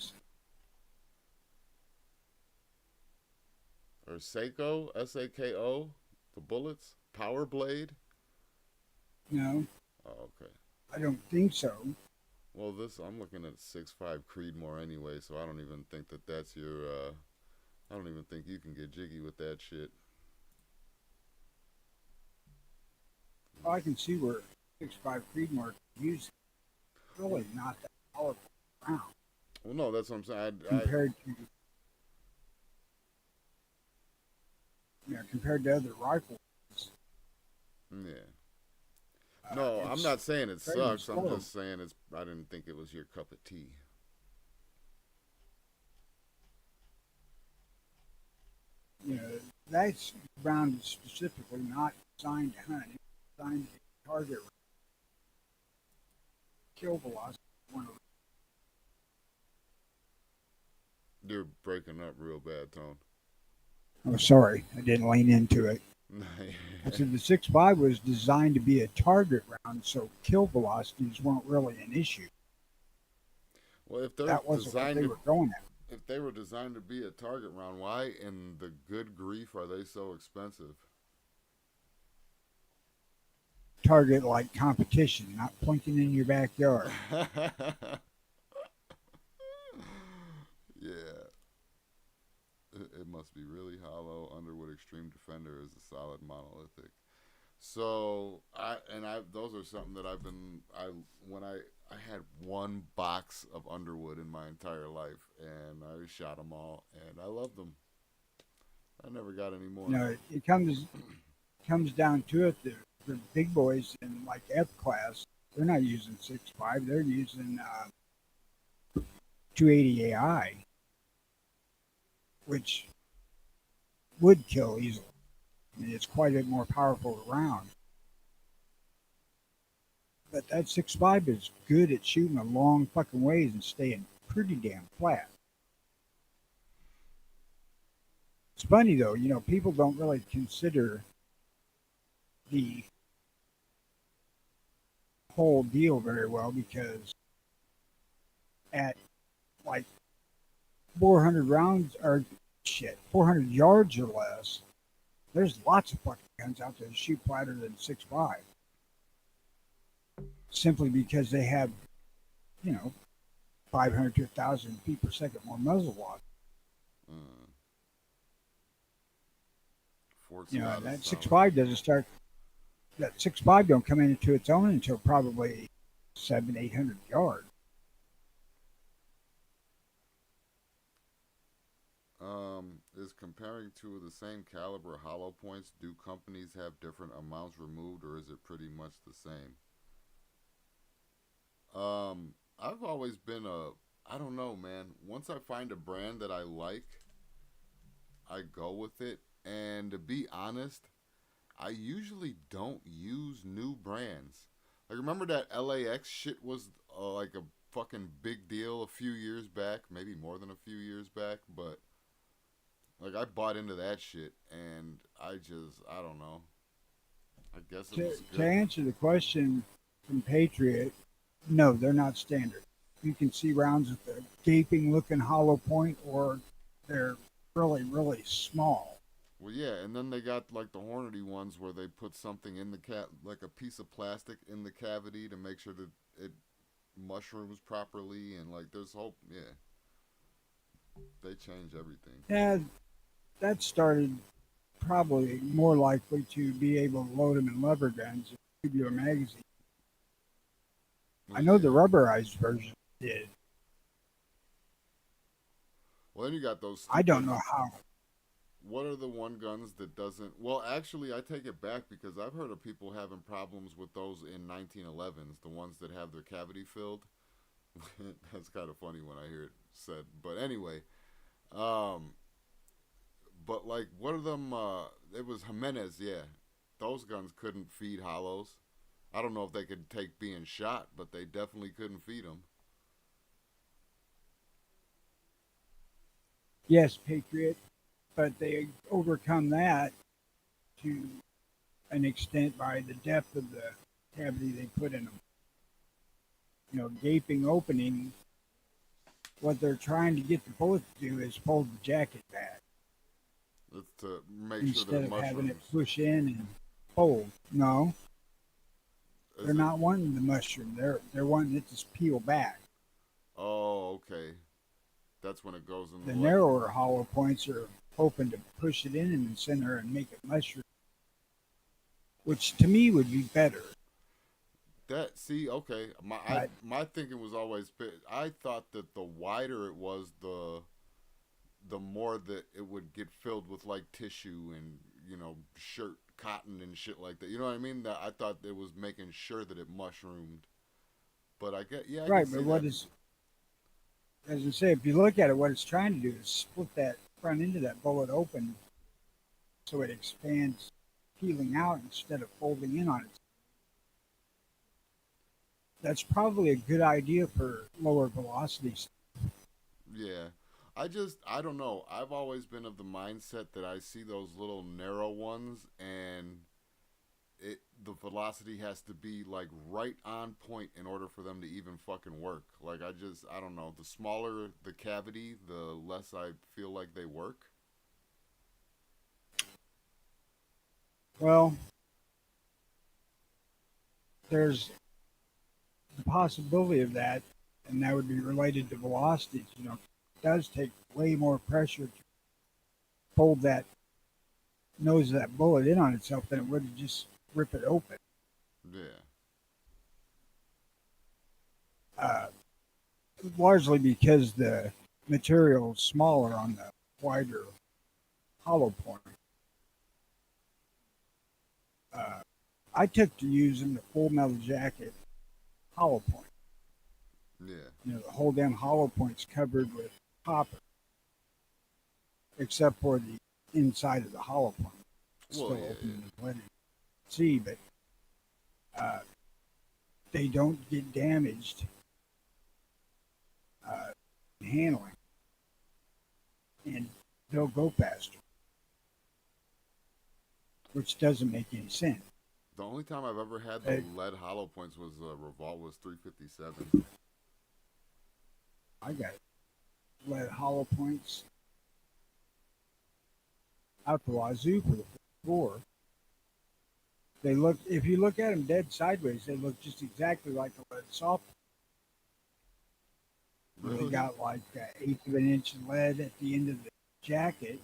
Speaker 3: Seiko? SAKO? The bullets? Power Blade?
Speaker 2: No.
Speaker 3: Oh, okay.
Speaker 2: I don't think so.
Speaker 3: Well, I'm looking at 6.5 Creedmoor anyway, so I don't even think that's your. I don't even think you can get jiggy with that shit.
Speaker 2: Well, I can see where 6.5 Creedmoor can use it. Really not that powerful round.
Speaker 3: Well, no, that's what I'm saying.
Speaker 2: Compared to other rifles.
Speaker 3: Yeah. No, I'm not saying it sucks. I'm just saying I didn't think it was your cup of tea.
Speaker 2: You know, that round is specifically not designed to hunt. It's designed to be target round. Kill velocity.
Speaker 3: You're breaking up real bad, Tone.
Speaker 2: Oh, sorry. I didn't lean into it. I said the 6.5 was designed to be a target round, so kill velocities weren't really an issue.
Speaker 3: Well, if they're
Speaker 2: that wasn't what they were going at.
Speaker 3: If they were designed to be a target round, why in the good grief are they so expensive?
Speaker 2: Target like competition, not plinking in your backyard.
Speaker 3: Yeah. It must be really hollow. Underwood Extreme Defender is a solid monolithic. So those are something that I had one box of Underwood in my entire life, and I shot them all, and I loved them. I never got any more.
Speaker 2: No, it comes down to it. The big boys in like F class, they're not using 6.5. They're using 280 AI, which would kill easily. I mean, it's quite a more powerful round. But that 6.5 is good at shooting a long fucking ways and staying pretty damn flat. It's funny though, you know, people don't really consider the whole deal very well, because at like 400 yards or less, There's lots of fucking guns out there that shoot flatter than 6.5, simply because they have, 500 to 1,000 feet per second more muzzle velocity. That 6.5 doesn't start. That 6.5 don't come into its own until probably 700-800 yards.
Speaker 3: Is comparing two of the same caliber hollow points, do companies have different amounts removed, or is it pretty much the same? I've always been I don't know, man. Once I find a brand that I like, I go with it. And to be honest, I usually don't use new brands. Like, remember that LAX shit was like a fucking big deal a few years back, maybe more than a few years back, but like I bought into that shit, and I don't know. I guess it was good.
Speaker 2: To answer the question from Patriot, no, they're not standard. You can see rounds with a gaping looking hollow point, or they're really, really small.
Speaker 3: Well, yeah, and then they got like the Hornady ones where they put something in the like a piece of plastic in the cavity to make sure that it mushrooms properly, and like there's hope. Yeah, they change everything.
Speaker 2: Yeah, that started probably more likely to be able to load them in rubber guns and tubular magazine.
Speaker 3: Well,
Speaker 2: I know
Speaker 3: yeah.
Speaker 2: the rubberized version did.
Speaker 3: Well, then you got those.
Speaker 2: I don't know how.
Speaker 3: What are the one guns that doesn't? Well, actually, I take it back because I've heard of people having problems with those in 1911s, the ones that have their cavity filled. That's kind of funny when I hear it said. But anyway, but like, what are them? It was Jimenez, yeah. Those guns couldn't feed hollows. I don't know if they could take being shot, but they definitely couldn't feed them.
Speaker 2: Yes, Patriot, but they overcome that to an extent by the depth of the cavity they put in them. Gaping opening, what they're trying to get the bullet to do is pull the jacket back.
Speaker 3: That's to make
Speaker 2: instead
Speaker 3: sure
Speaker 2: of
Speaker 3: that
Speaker 2: having
Speaker 3: mushrooms.
Speaker 2: it push in and fold. No, they're not wanting the mushroom. They're wanting it to peel back.
Speaker 3: Oh, okay. That's when it goes in
Speaker 2: The narrower hollow points are hoping to push it in the center and make it mushroom, which to me would be better.
Speaker 3: Okay. My thinking was always, I thought that the wider it was, the more that it would get filled with like tissue and shirt cotton and shit like that. You know what I mean? That I thought it was making sure that it mushroomed. But I get
Speaker 2: right. But what is, as I say, if you look at it, what it's trying to do is split that front end of that bullet open, so it expands, peeling out instead of folding in on it. That's probably a good idea for lower velocities.
Speaker 3: Yeah. I don't know. I've always been of the mindset that I see those little narrow ones and the velocity has to be like right on point in order for them to even fucking work. Like I don't know. The smaller the cavity, the less I feel like they work.
Speaker 2: Well, there's the possibility of that, and that would be related to velocities. It does take way more pressure to fold that nose of that bullet in on itself than it would to just rip it open.
Speaker 3: Yeah.
Speaker 2: Largely because the material is smaller on the wider hollow point. I took to using the full metal jacket hollow point.
Speaker 3: Yeah.
Speaker 2: The whole damn hollow point's covered with copper, except for the inside of the hollow point. It's still open to let it see, but they don't get damaged in handling, and they'll go faster, which doesn't make any sense.
Speaker 3: The only time I've ever had the lead hollow points was Revolver was 357.
Speaker 2: I got lead hollow points out the wazoo for the 44. They look, if you look at them dead sideways, they look just exactly like a lead softball. They got like an eighth of an inch of lead at the end of the jacket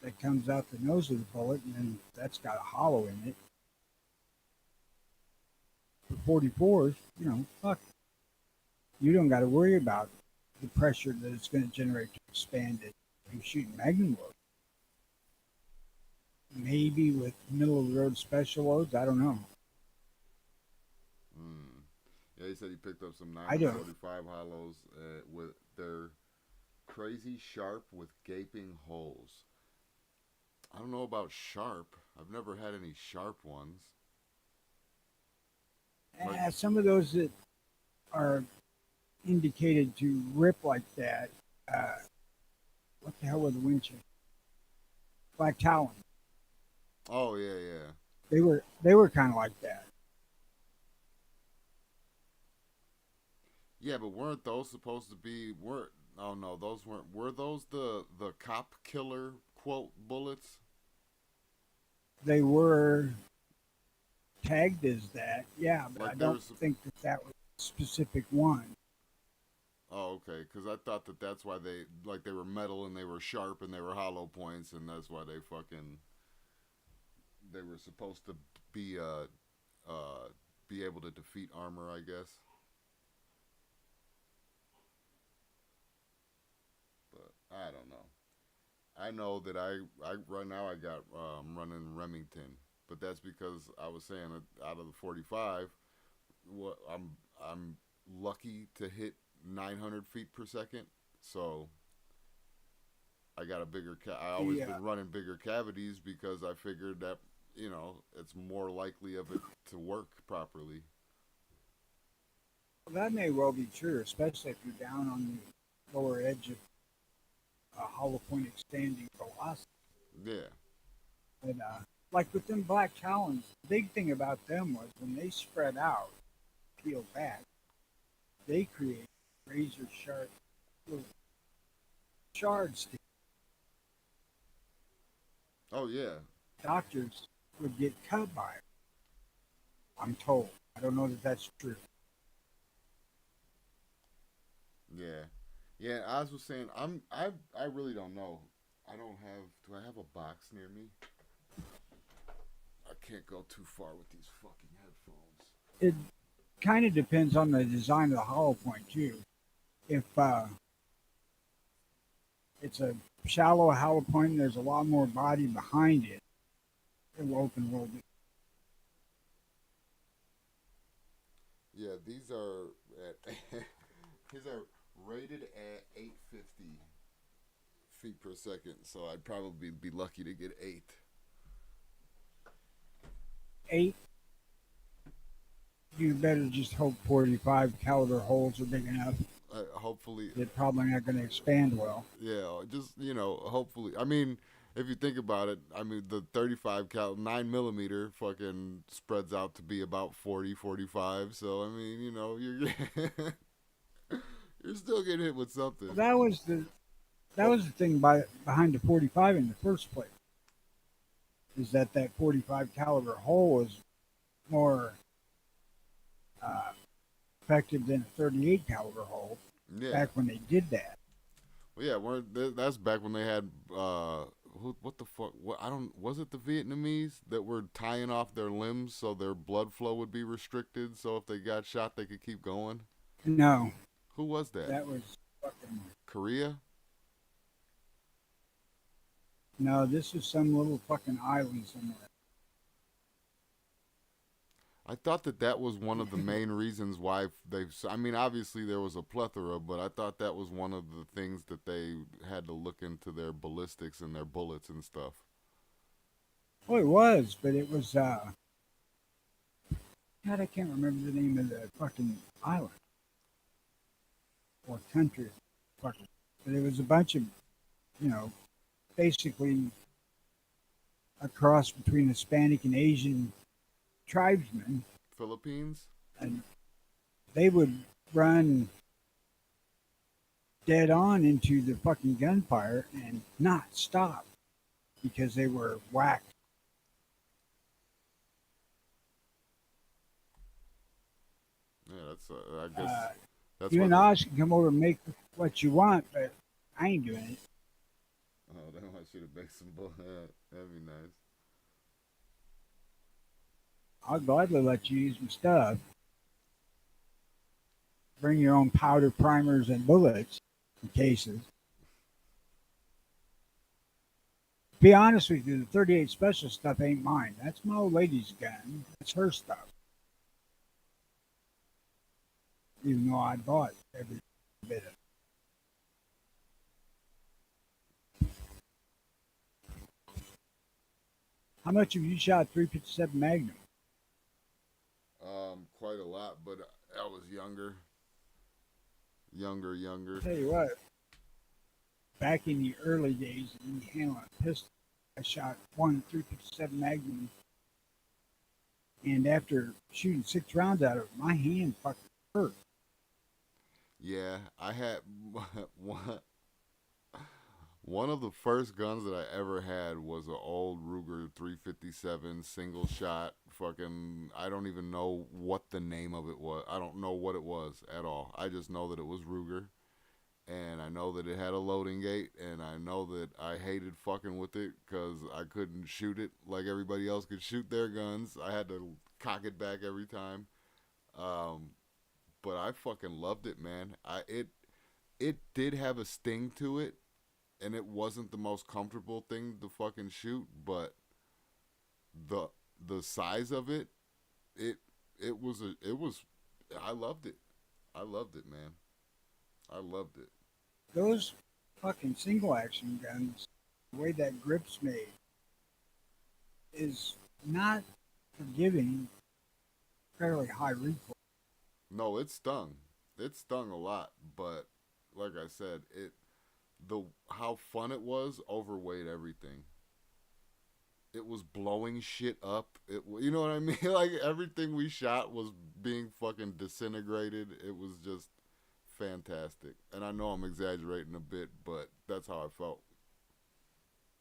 Speaker 2: that comes out the nose of the bullet, and then that's got a hollow in it. For 44s, you know, fuck. You don't got to worry about the pressure that it's going to generate to expand it. You're shooting magnum load. Maybe with middle of the road special loads, I don't know.
Speaker 3: Yeah, he said he picked up some
Speaker 2: I don't.
Speaker 3: 945 hollows with their crazy sharp with gaping holes. I don't know about sharp. I've never had any sharp ones.
Speaker 2: Some of those that are indicated to rip like that. What the hell were the Winchester? Black Talon.
Speaker 3: Oh yeah, yeah.
Speaker 2: They were kind of like that.
Speaker 3: Yeah, but weren't those supposed to be? Oh no, those weren't. Were those the cop killer quote bullets?
Speaker 2: They were tagged as that, yeah, but
Speaker 3: Like
Speaker 2: I don't think that was a specific one.
Speaker 3: Oh, okay. Because I thought that's why they were metal and they were sharp and they were hollow points, and that's why they were supposed to be able to defeat armor, I guess. But I don't know. I know that I right now I got running Remington, but that's because I was saying that out of the 45, what I'm lucky to hit 900 feet per second, so I got a bigger. I always been running bigger cavities because I figured that it's more likely of it to work properly.
Speaker 2: Well, that may well be true, especially if you're down on the lower edge of a hollow point expanding velocity.
Speaker 3: Yeah.
Speaker 2: But like with them Black Talons, the big thing about them was when they spread out, peel back, they create razor sharp little shards.
Speaker 3: Oh yeah.
Speaker 2: Doctors would get cut by it. I'm told. I don't know that that's true.
Speaker 3: Yeah. Yeah, as was saying, I really don't know. Do I have a box near me? I can't go too far with these fucking headphones.
Speaker 2: It kind of depends on the design of the hollow point too. If it's a shallow hollow point and there's a lot more body behind it, it will open a little bit.
Speaker 3: Yeah, these are these are rated at 850 feet per second, so I'd probably be lucky to get 8.
Speaker 2: 8. You better just hope 45 caliber holes are big enough.
Speaker 3: Hopefully,
Speaker 2: they're probably not going to expand well.
Speaker 3: Yeah, just hopefully. I mean, if you think about it, I mean the 35 cal 9mm fucking spreads out to be about 40, 45. So I mean, you're you're still getting hit with something.
Speaker 2: Well, that was the thing behind the 45 in the first place. Is that 45 caliber hole is more effective than a 38 caliber hole.
Speaker 3: Yeah.
Speaker 2: Back when they did that.
Speaker 3: Well, yeah, that's back when they had what the fuck? Was it the Vietnamese that were tying off their limbs so their blood flow would be restricted, so if they got shot they could keep going?
Speaker 2: No.
Speaker 3: Who was that?
Speaker 2: That was fucking
Speaker 3: Korea?
Speaker 2: No, this is some little fucking island somewhere.
Speaker 3: I thought that was one of the main reasons why I mean, obviously there was a plethora, but I thought that was one of the things that they had to look into their ballistics and their bullets and stuff.
Speaker 2: Well, it was, but it was, God, I can't remember the name of the fucking island. Or country. But it was a bunch of, basically a cross between Hispanic and Asian tribesmen.
Speaker 3: Philippines?
Speaker 2: And they would run dead on into the fucking gunfire and not stop. because they were whacked.
Speaker 3: Yeah, that's I guess that's
Speaker 2: You
Speaker 3: what.
Speaker 2: and Oz can come over and make what you want, but I ain't doing it.
Speaker 3: Oh, they want you to bake some bull. That'd be nice.
Speaker 2: I'll gladly let you use my stuff. Bring your own powder, primers, and bullets in cases. Be honest with you, the 38 special stuff ain't mine. That's my old lady's gun. That's her stuff. Even though I bought every bit of it. How much have you shot 357 Magnum?
Speaker 3: Quite a lot, but I was younger.
Speaker 2: Tell you what, back in the early days of me handling a pistol, I shot one 357 Magnum, and after shooting 6 rounds out of it, my hand fucking hurt.
Speaker 3: Yeah, I had one. One of the first guns that I ever had was an old Ruger 357 single shot. Fucking, I don't even know what the name of it was. I don't know what it was at all. I just know that it was Ruger, and I know that it had a loading gate, and I know that I hated fucking with it because I couldn't shoot it like everybody else could shoot their guns. I had to cock it back every time. But I fucking loved it, man. It did have a sting to it, and it wasn't the most comfortable thing to fucking shoot, but the size of it, it it was I loved it. I loved it, man. I loved it.
Speaker 2: Those fucking single action guns, the way that grip's made, is not forgiving fairly high recoil.
Speaker 3: No, it stung. It stung a lot, but like I said, it the how fun it was overweighed everything. It was blowing shit up. You know what I mean? Like everything we shot was being fucking disintegrated. It was just fantastic. And I know I'm exaggerating a bit, but that's how I felt.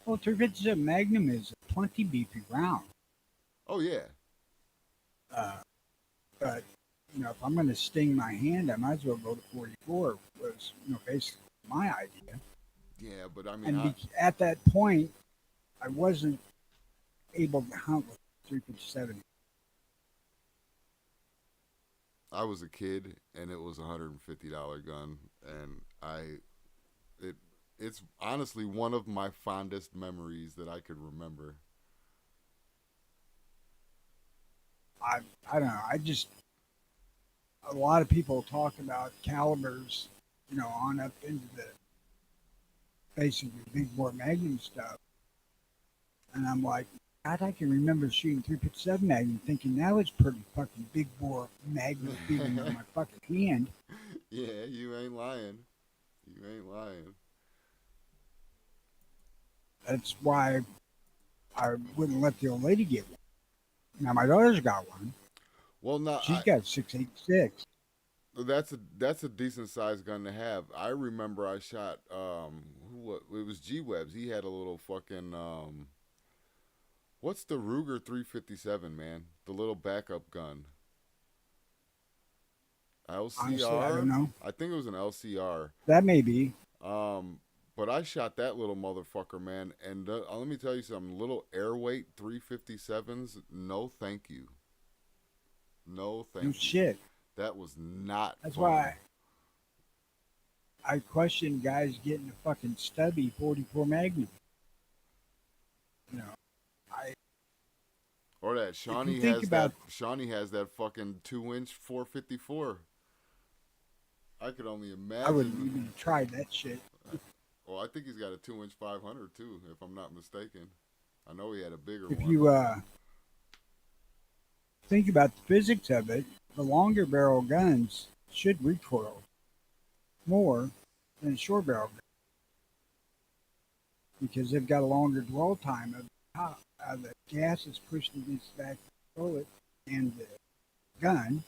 Speaker 2: Well, 357 Magnum is a 20 BP round.
Speaker 3: Oh yeah.
Speaker 2: Uh, but, if I'm going to sting my hand, I might as well go to 44, was, basically my idea.
Speaker 3: Yeah, but I mean,
Speaker 2: And at that point, I wasn't able to hunt with 357.
Speaker 3: I was a kid, and it was $150 gun, and it's honestly one of my fondest memories that I could remember.
Speaker 2: I don't know. A lot of people talk about calibers, on up into the basically big bore Magnum stuff. And I'm like, God, I can remember shooting 357 Magnum thinking that was pretty fucking big bore Magnum feeling on my fucking hand.
Speaker 3: Yeah, you ain't lying. You ain't lying.
Speaker 2: That's why I wouldn't let the old lady get one. Now my daughter's got one.
Speaker 3: Well, no,
Speaker 2: She's got 6.86.
Speaker 3: That's a decent sized gun to have. I remember I shot it was G Webs. He had a little fucking what's the Ruger 357, man? The little backup gun. LCR.
Speaker 2: Honestly, I don't know.
Speaker 3: I think it was an LCR.
Speaker 2: That may be.
Speaker 3: But I shot that little motherfucker, man. And let me tell you something. Little airweight 357s. No, thank you. No, thank
Speaker 2: No
Speaker 3: you.
Speaker 2: shit.
Speaker 3: That was not.
Speaker 2: That's
Speaker 3: fun.
Speaker 2: why I question guys getting a fucking stubby 44 Magnum.
Speaker 3: Or that Shawnee Shawnee has that fucking 2-inch 454. I could only imagine.
Speaker 2: I wouldn't even try that shit.
Speaker 3: Well, I think he's got a 2-inch 500 too, if I'm not mistaken. I know he had a bigger
Speaker 2: If
Speaker 3: one.
Speaker 2: you think about the physics of it, the longer barrel guns should recoil more than short barrel guns because they've got a longer dwell time of how the gas is pushed against the back of the bullet and the gun,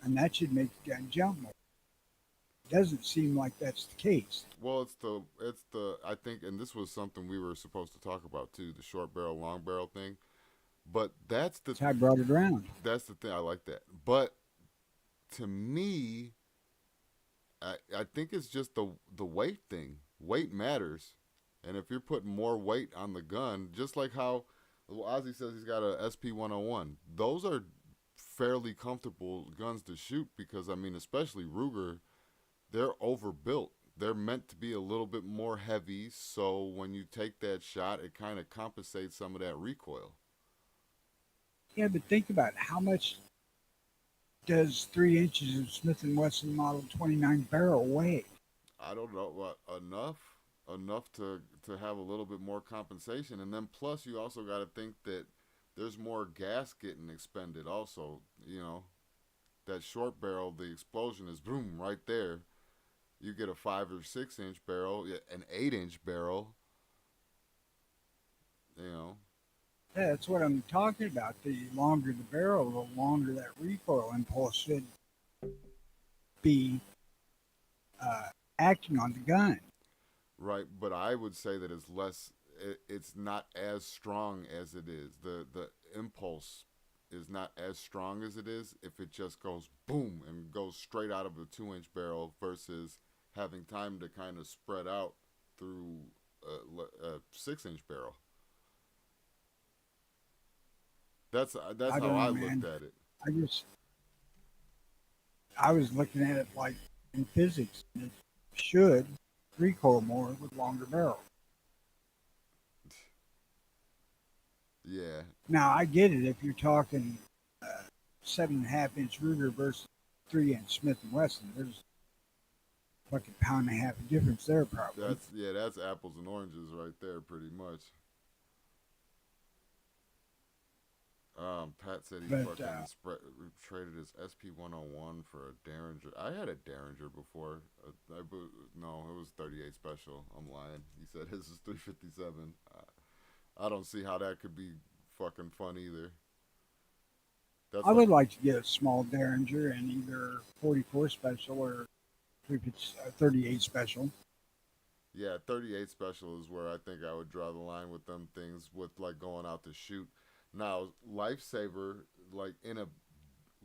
Speaker 2: and that should make the gun jump more. Doesn't seem like that's the case.
Speaker 3: Well, it's the I think, and this was something we were supposed to talk about too, the short barrel, long barrel thing. But
Speaker 2: So I brought it around.
Speaker 3: that's the thing. I like that. But to me, I think it's just the weight thing. Weight matters, and if you're putting more weight on the gun, just like how Ozzy says he's got a SP 101, those are fairly comfortable guns to shoot because I mean, especially Ruger, they're overbuilt. They're meant to be a little bit more heavy, so when you take that shot, it kind of compensates some of that recoil.
Speaker 2: Yeah, but think about it. How much does 3 inches of Smith and Wesson Model 29 barrel weigh?
Speaker 3: I don't know what enough to have a little bit more compensation, and then plus you also got to think that there's more gas getting expended. Also, that short barrel, the explosion is boom right there. You get a 5 or 6 inch barrel, yeah, an 8 inch barrel. You know,
Speaker 2: Yeah, that's what I'm talking about. The longer the barrel, the longer that recoil impulse should be uh, acting on the gun.
Speaker 3: right? But I would say that it's less. It's not as strong as it is. The impulse is not as strong as it is if it just goes boom and goes straight out of a 2 inch barrel versus having time to kind of spread out through a 6 inch barrel. That's
Speaker 2: I
Speaker 3: how
Speaker 2: don't
Speaker 3: I
Speaker 2: know,
Speaker 3: looked
Speaker 2: man.
Speaker 3: at it.
Speaker 2: I just I was looking at it like in physics. It should recoil more with longer barrel.
Speaker 3: Yeah,
Speaker 2: Now I get it if you're talking 7.5 inch Ruger versus 3 inch Smith and Wesson. There's a fucking pound and a half of difference there probably.
Speaker 3: that's apples and oranges right there, pretty much. Pat said he
Speaker 2: But
Speaker 3: fucking traded his SP 101 for a Derringer. I had a Derringer before. No, it was 38 special. I'm lying. He said his is 357. I don't see how that could be fucking fun either. That's
Speaker 2: I
Speaker 3: like
Speaker 2: would like to get a small Derringer in either 44 special or 38 special.
Speaker 3: yeah, 38 special is where I think I would draw the line with them things with like going out to shoot. Now, Lifesaver, like in a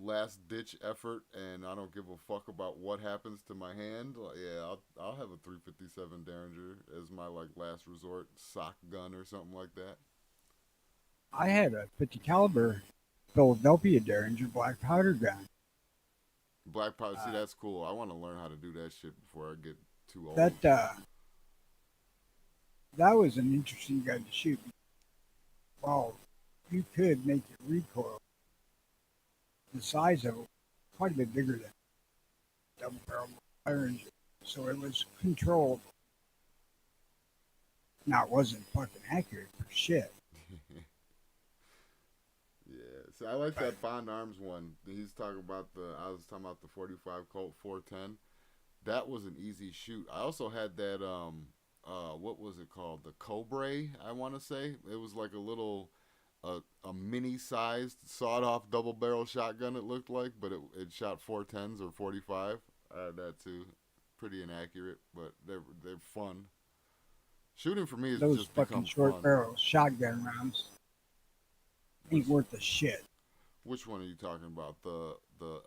Speaker 3: last ditch effort, and I don't give a fuck about what happens to my hand. Like, yeah, I'll have a 357 Derringer as my like last resort sock gun or something like that.
Speaker 2: I had a 50 caliber Philadelphia Derringer black powder gun.
Speaker 3: Black powder, see
Speaker 2: Uh,
Speaker 3: that's cool. I want to learn how to do that shit before I get too old.
Speaker 2: that was an interesting gun to shoot. Well, you could make it recoil the size of it quite a bit bigger than double barrel fire engine, so it was controlled. Now it wasn't fucking accurate for shit,
Speaker 3: Yeah, so I like
Speaker 2: but
Speaker 3: that Bond Arms one. He's talking about I was talking about the 45 Colt 410. That was an easy shoot. I also had that what was it called? The Cobra, I want to say. It was like a little a mini sized sawed off double barrel shotgun it looked like, but it shot 410s or 45. I had that too. Pretty inaccurate, but they're fun. Shooting for me has
Speaker 2: those
Speaker 3: just
Speaker 2: fucking
Speaker 3: become
Speaker 2: short
Speaker 3: fun.
Speaker 2: barrel shotgun rounds
Speaker 3: Which
Speaker 2: ain't worth a shit.
Speaker 3: which one are you talking about? The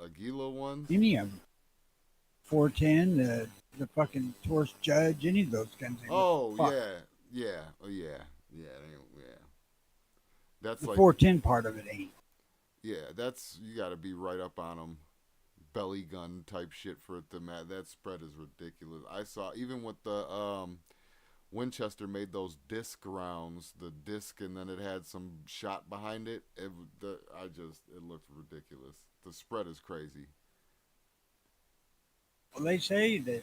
Speaker 3: Aguila ones?
Speaker 2: Any of them. 410, the fucking Torch Judge, any of those guns ain't worth
Speaker 3: Oh
Speaker 2: a fuck.
Speaker 3: yeah. That's
Speaker 2: The
Speaker 3: like
Speaker 2: 410 part of it ain't.
Speaker 3: yeah. That's you got to be right up on them. Belly gun type shit for it to matter. That spread is ridiculous. I saw even with the Winchester made those disc rounds, the disc, and then it had some shot behind it. It looked ridiculous. The spread is crazy.
Speaker 2: Well, they say that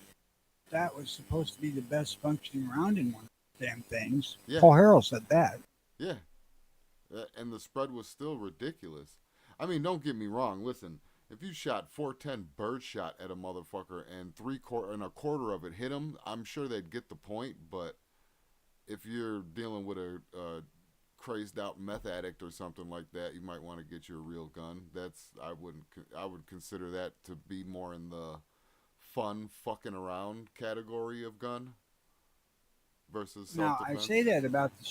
Speaker 2: that was supposed to be the best functioning round in one of the damn things.
Speaker 3: Yeah,
Speaker 2: Paul Harrell said that.
Speaker 3: yeah. And the spread was still ridiculous. I mean, don't get me wrong. Listen, if you shot 410 birdshot at a motherfucker and a quarter of it hit him, I'm sure they'd get the point. But if you're dealing with a crazed out meth addict or something like that, you might want to get you a real gun. I would consider that to be more in the fun fucking around category of gun versus self
Speaker 2: Now I say
Speaker 3: defense.
Speaker 2: that about the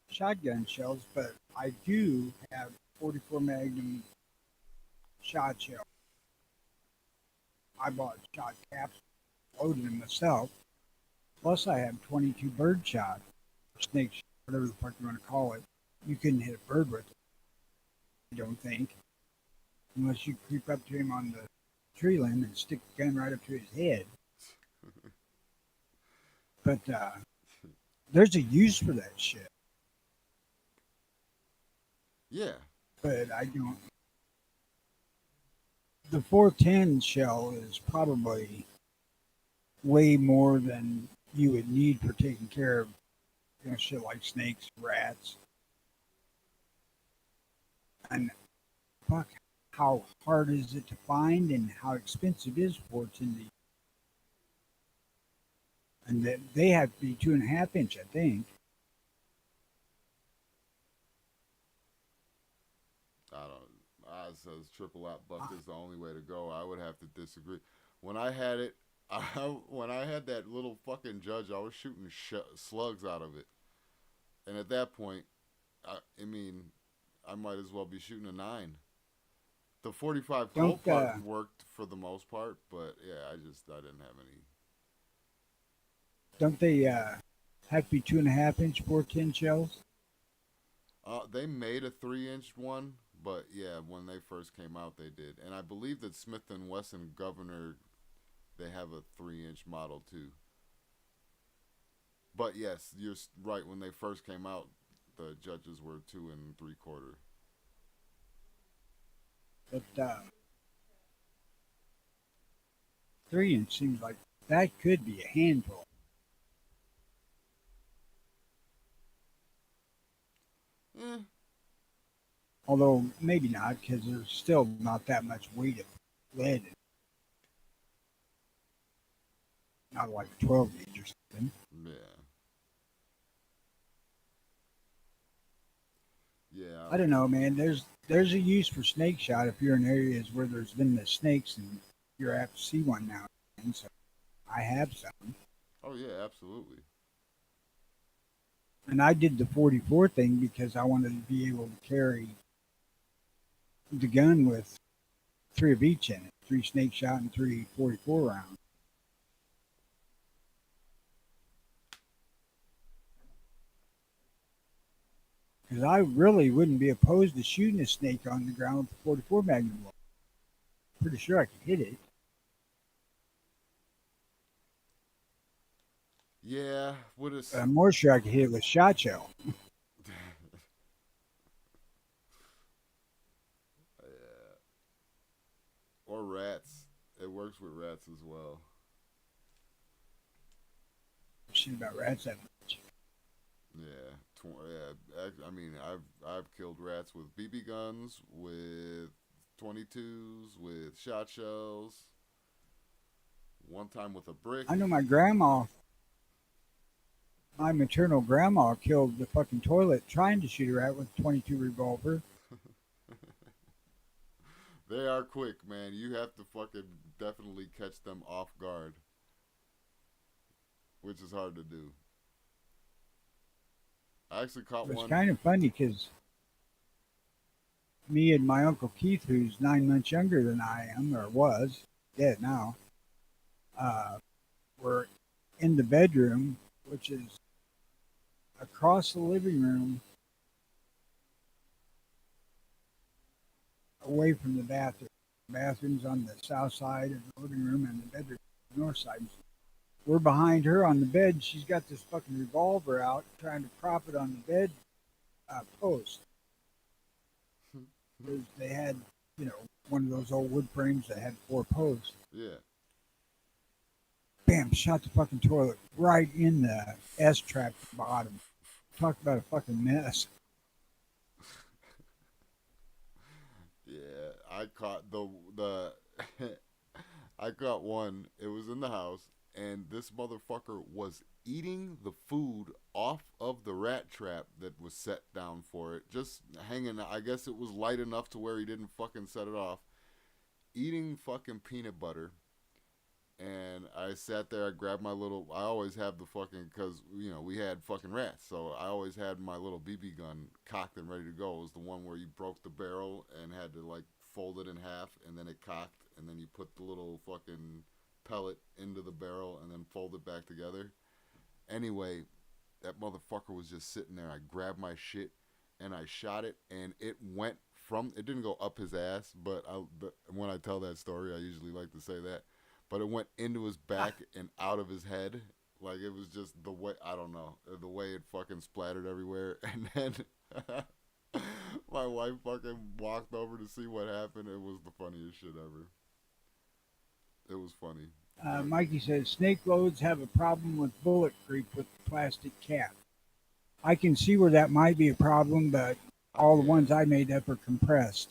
Speaker 2: shotgun shells, but I do have 44 Magnum shot shell. I bought shot caps, loaded them myself. Plus, I have 22 bird shot, or snake, whatever the fuck you want to call it. You couldn't hit a bird with it, I don't think, unless you creep up to him on the tree limb and stick the gun right up to his head. But there's a use for that shit.
Speaker 3: Yeah.
Speaker 2: But I don't. The 410 shell is probably way more than you would need for taking care of, shit like snakes, rats, and fuck, how hard is it to find and how expensive is 410? And they have to be 2.5 inch, I think.
Speaker 3: I don't. I says triple out buck is the only way to go. I would have to disagree. When I had it, when I had that little fucking judge, I was shooting slugs out of it, and at that point, I mean, I might as well be shooting a 9. The 45 Colt part worked for the most part, but yeah, I didn't have any.
Speaker 2: Don't they have to be 2.5 inch 410 shells?
Speaker 3: They made a 3-inch one, but yeah, when they first came out, they did, and I believe that Smith and Wesson Governor, they have a 3-inch model too. But yes, you're right. When they first came out, the judges were 2 3/4.
Speaker 2: But 3-inch seems like that could be a handful.
Speaker 3: Eh.
Speaker 2: Although maybe not, because there's still not that much weight of lead. Not like a 12 gauge or something.
Speaker 3: Yeah. Yeah.
Speaker 2: I don't know, man. There's a use for snake shot if you're in areas where there's venomous snakes and you're apt to see one now and then. So I have some.
Speaker 3: Oh yeah, absolutely.
Speaker 2: And I did the 44 thing because I wanted to be able to carry the gun with 3 of each in it, 3 snake shot and 3 44 rounds. Because I really wouldn't be opposed to shooting a snake on the ground with a 44 Magnum. Pretty sure I could hit it.
Speaker 3: Yeah,
Speaker 2: I'm more sure I could hit it with shot shell.
Speaker 3: Yeah. Or rats. It works with rats as well.
Speaker 2: Shit about rats that much.
Speaker 3: Yeah, I mean, I've killed rats with BB guns, with 22s, with shot shells. One time with a brick.
Speaker 2: I know my maternal grandma killed the fucking toilet trying to shoot a rat with a 22 revolver.
Speaker 3: They are quick, man. You have to fucking definitely catch them off guard, which is hard to do. I actually caught one.
Speaker 2: It's kind of funny because me and my Uncle Keith, who's 9 months younger than I am, or was, dead now, were in the bedroom, which is across the living room, away from the bathroom. The bathroom's on the south side of the living room and the bedroom on the north side. We're behind her on the bed. She's got this fucking revolver out trying to prop it on the bed post. They had, one of those old wood frames that had 4 posts.
Speaker 3: Yeah.
Speaker 2: Bam, shot the fucking toilet right in the S-trap at the bottom. Talk about a fucking mess.
Speaker 3: Yeah, I caught the I caught one. It was in the house, and this motherfucker was eating the food off of the rat trap that was set down for it. Just hanging. I guess it was light enough to where he didn't fucking set it off. Eating fucking peanut butter. And I sat there, I grabbed my little, I always have the fucking, because, we had fucking rats. So I always had my little BB gun cocked and ready to go. It was the one where you broke the barrel and had to, like, fold it in half, and then it cocked, and then you put the little fucking pellet into the barrel and then fold it back together. Anyway, that motherfucker was just sitting there. I grabbed my shit and I shot it, and it went it didn't go up his ass, but when I tell that story, I usually like to say that. But it went into his back and out of his head. Like, it was just the way, I don't know, the way it fucking splattered everywhere. And then my wife fucking walked over to see what happened. It was the funniest shit ever. It was funny.
Speaker 2: Mikey says snake loads have a problem with bullet creep with the plastic cap. I can see where that might be a problem, but all the ones I made up are compressed.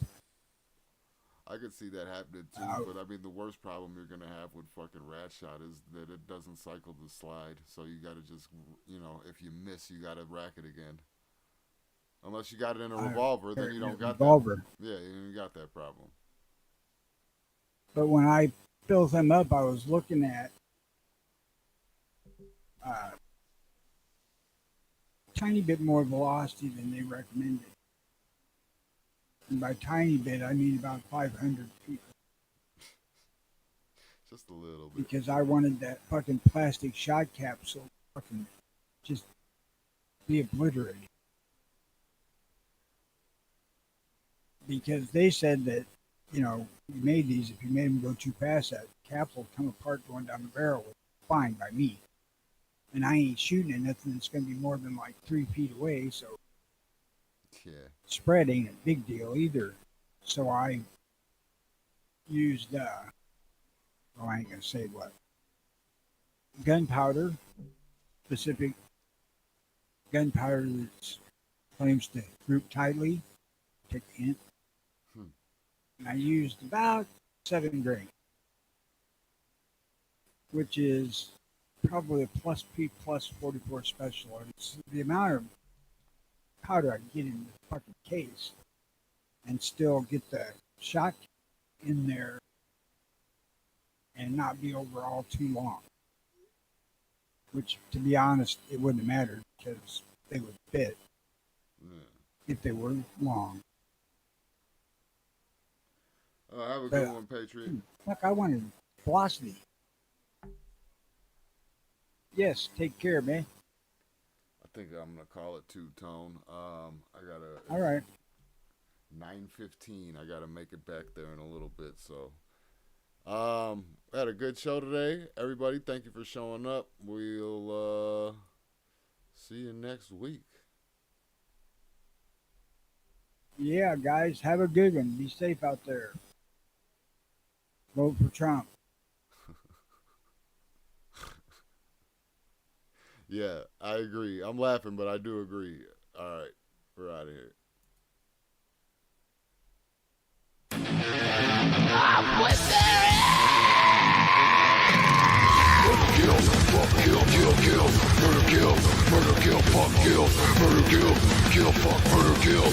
Speaker 3: I could see that happening too, but I mean, the worst problem you're gonna have with fucking Rat Shot is that it doesn't cycle the slide. So you gotta just, if you miss, you gotta rack it again. Unless you got it in a revolver, then you don't got
Speaker 2: revolver.
Speaker 3: that. Yeah, you ain't got that problem.
Speaker 2: But when I filled them up, I was looking at tiny bit more velocity than they recommended. And by tiny bit, I mean about 500 feet.
Speaker 3: Just a little bit.
Speaker 2: Because I wanted that fucking plastic shot capsule fucking just be obliterated. Because they said that, you made these, if you made them go too fast, that capsule would come apart going down the barrel. Fine by me. And I ain't shooting at nothing that's going to be more than like 3 feet away, so
Speaker 3: yeah,
Speaker 2: spread ain't a big deal either. So I used, I ain't going to say what, gunpowder, specific gunpowder that claims to group tightly, take a hint. And I used about 7 grain, which is probably a plus P plus 44 special. It's the amount of powder I can get in the fucking case and still get the shot in there and not be overall too long. Which, to be honest, it wouldn't have mattered because they would fit if they were long.
Speaker 3: Have a good one, Patriot.
Speaker 2: Fuck, I wanted velocity. Yes, take care, man.
Speaker 3: I think I'm gonna call it two-tone. I gotta.
Speaker 2: All right.
Speaker 3: 9:15. I gotta make it back there in a little bit. So, had a good show today, everybody. Thank you for showing up. We'll see you next week.
Speaker 2: Yeah, guys, have a good one. Be safe out there. Vote for Trump.
Speaker 3: Yeah, I agree. I'm laughing, but I do agree. All right, we're out of here.
Speaker 1: Kill, fuck, kill, murder, kill, fuck, kill, murder, kill, fuck, murder, kill.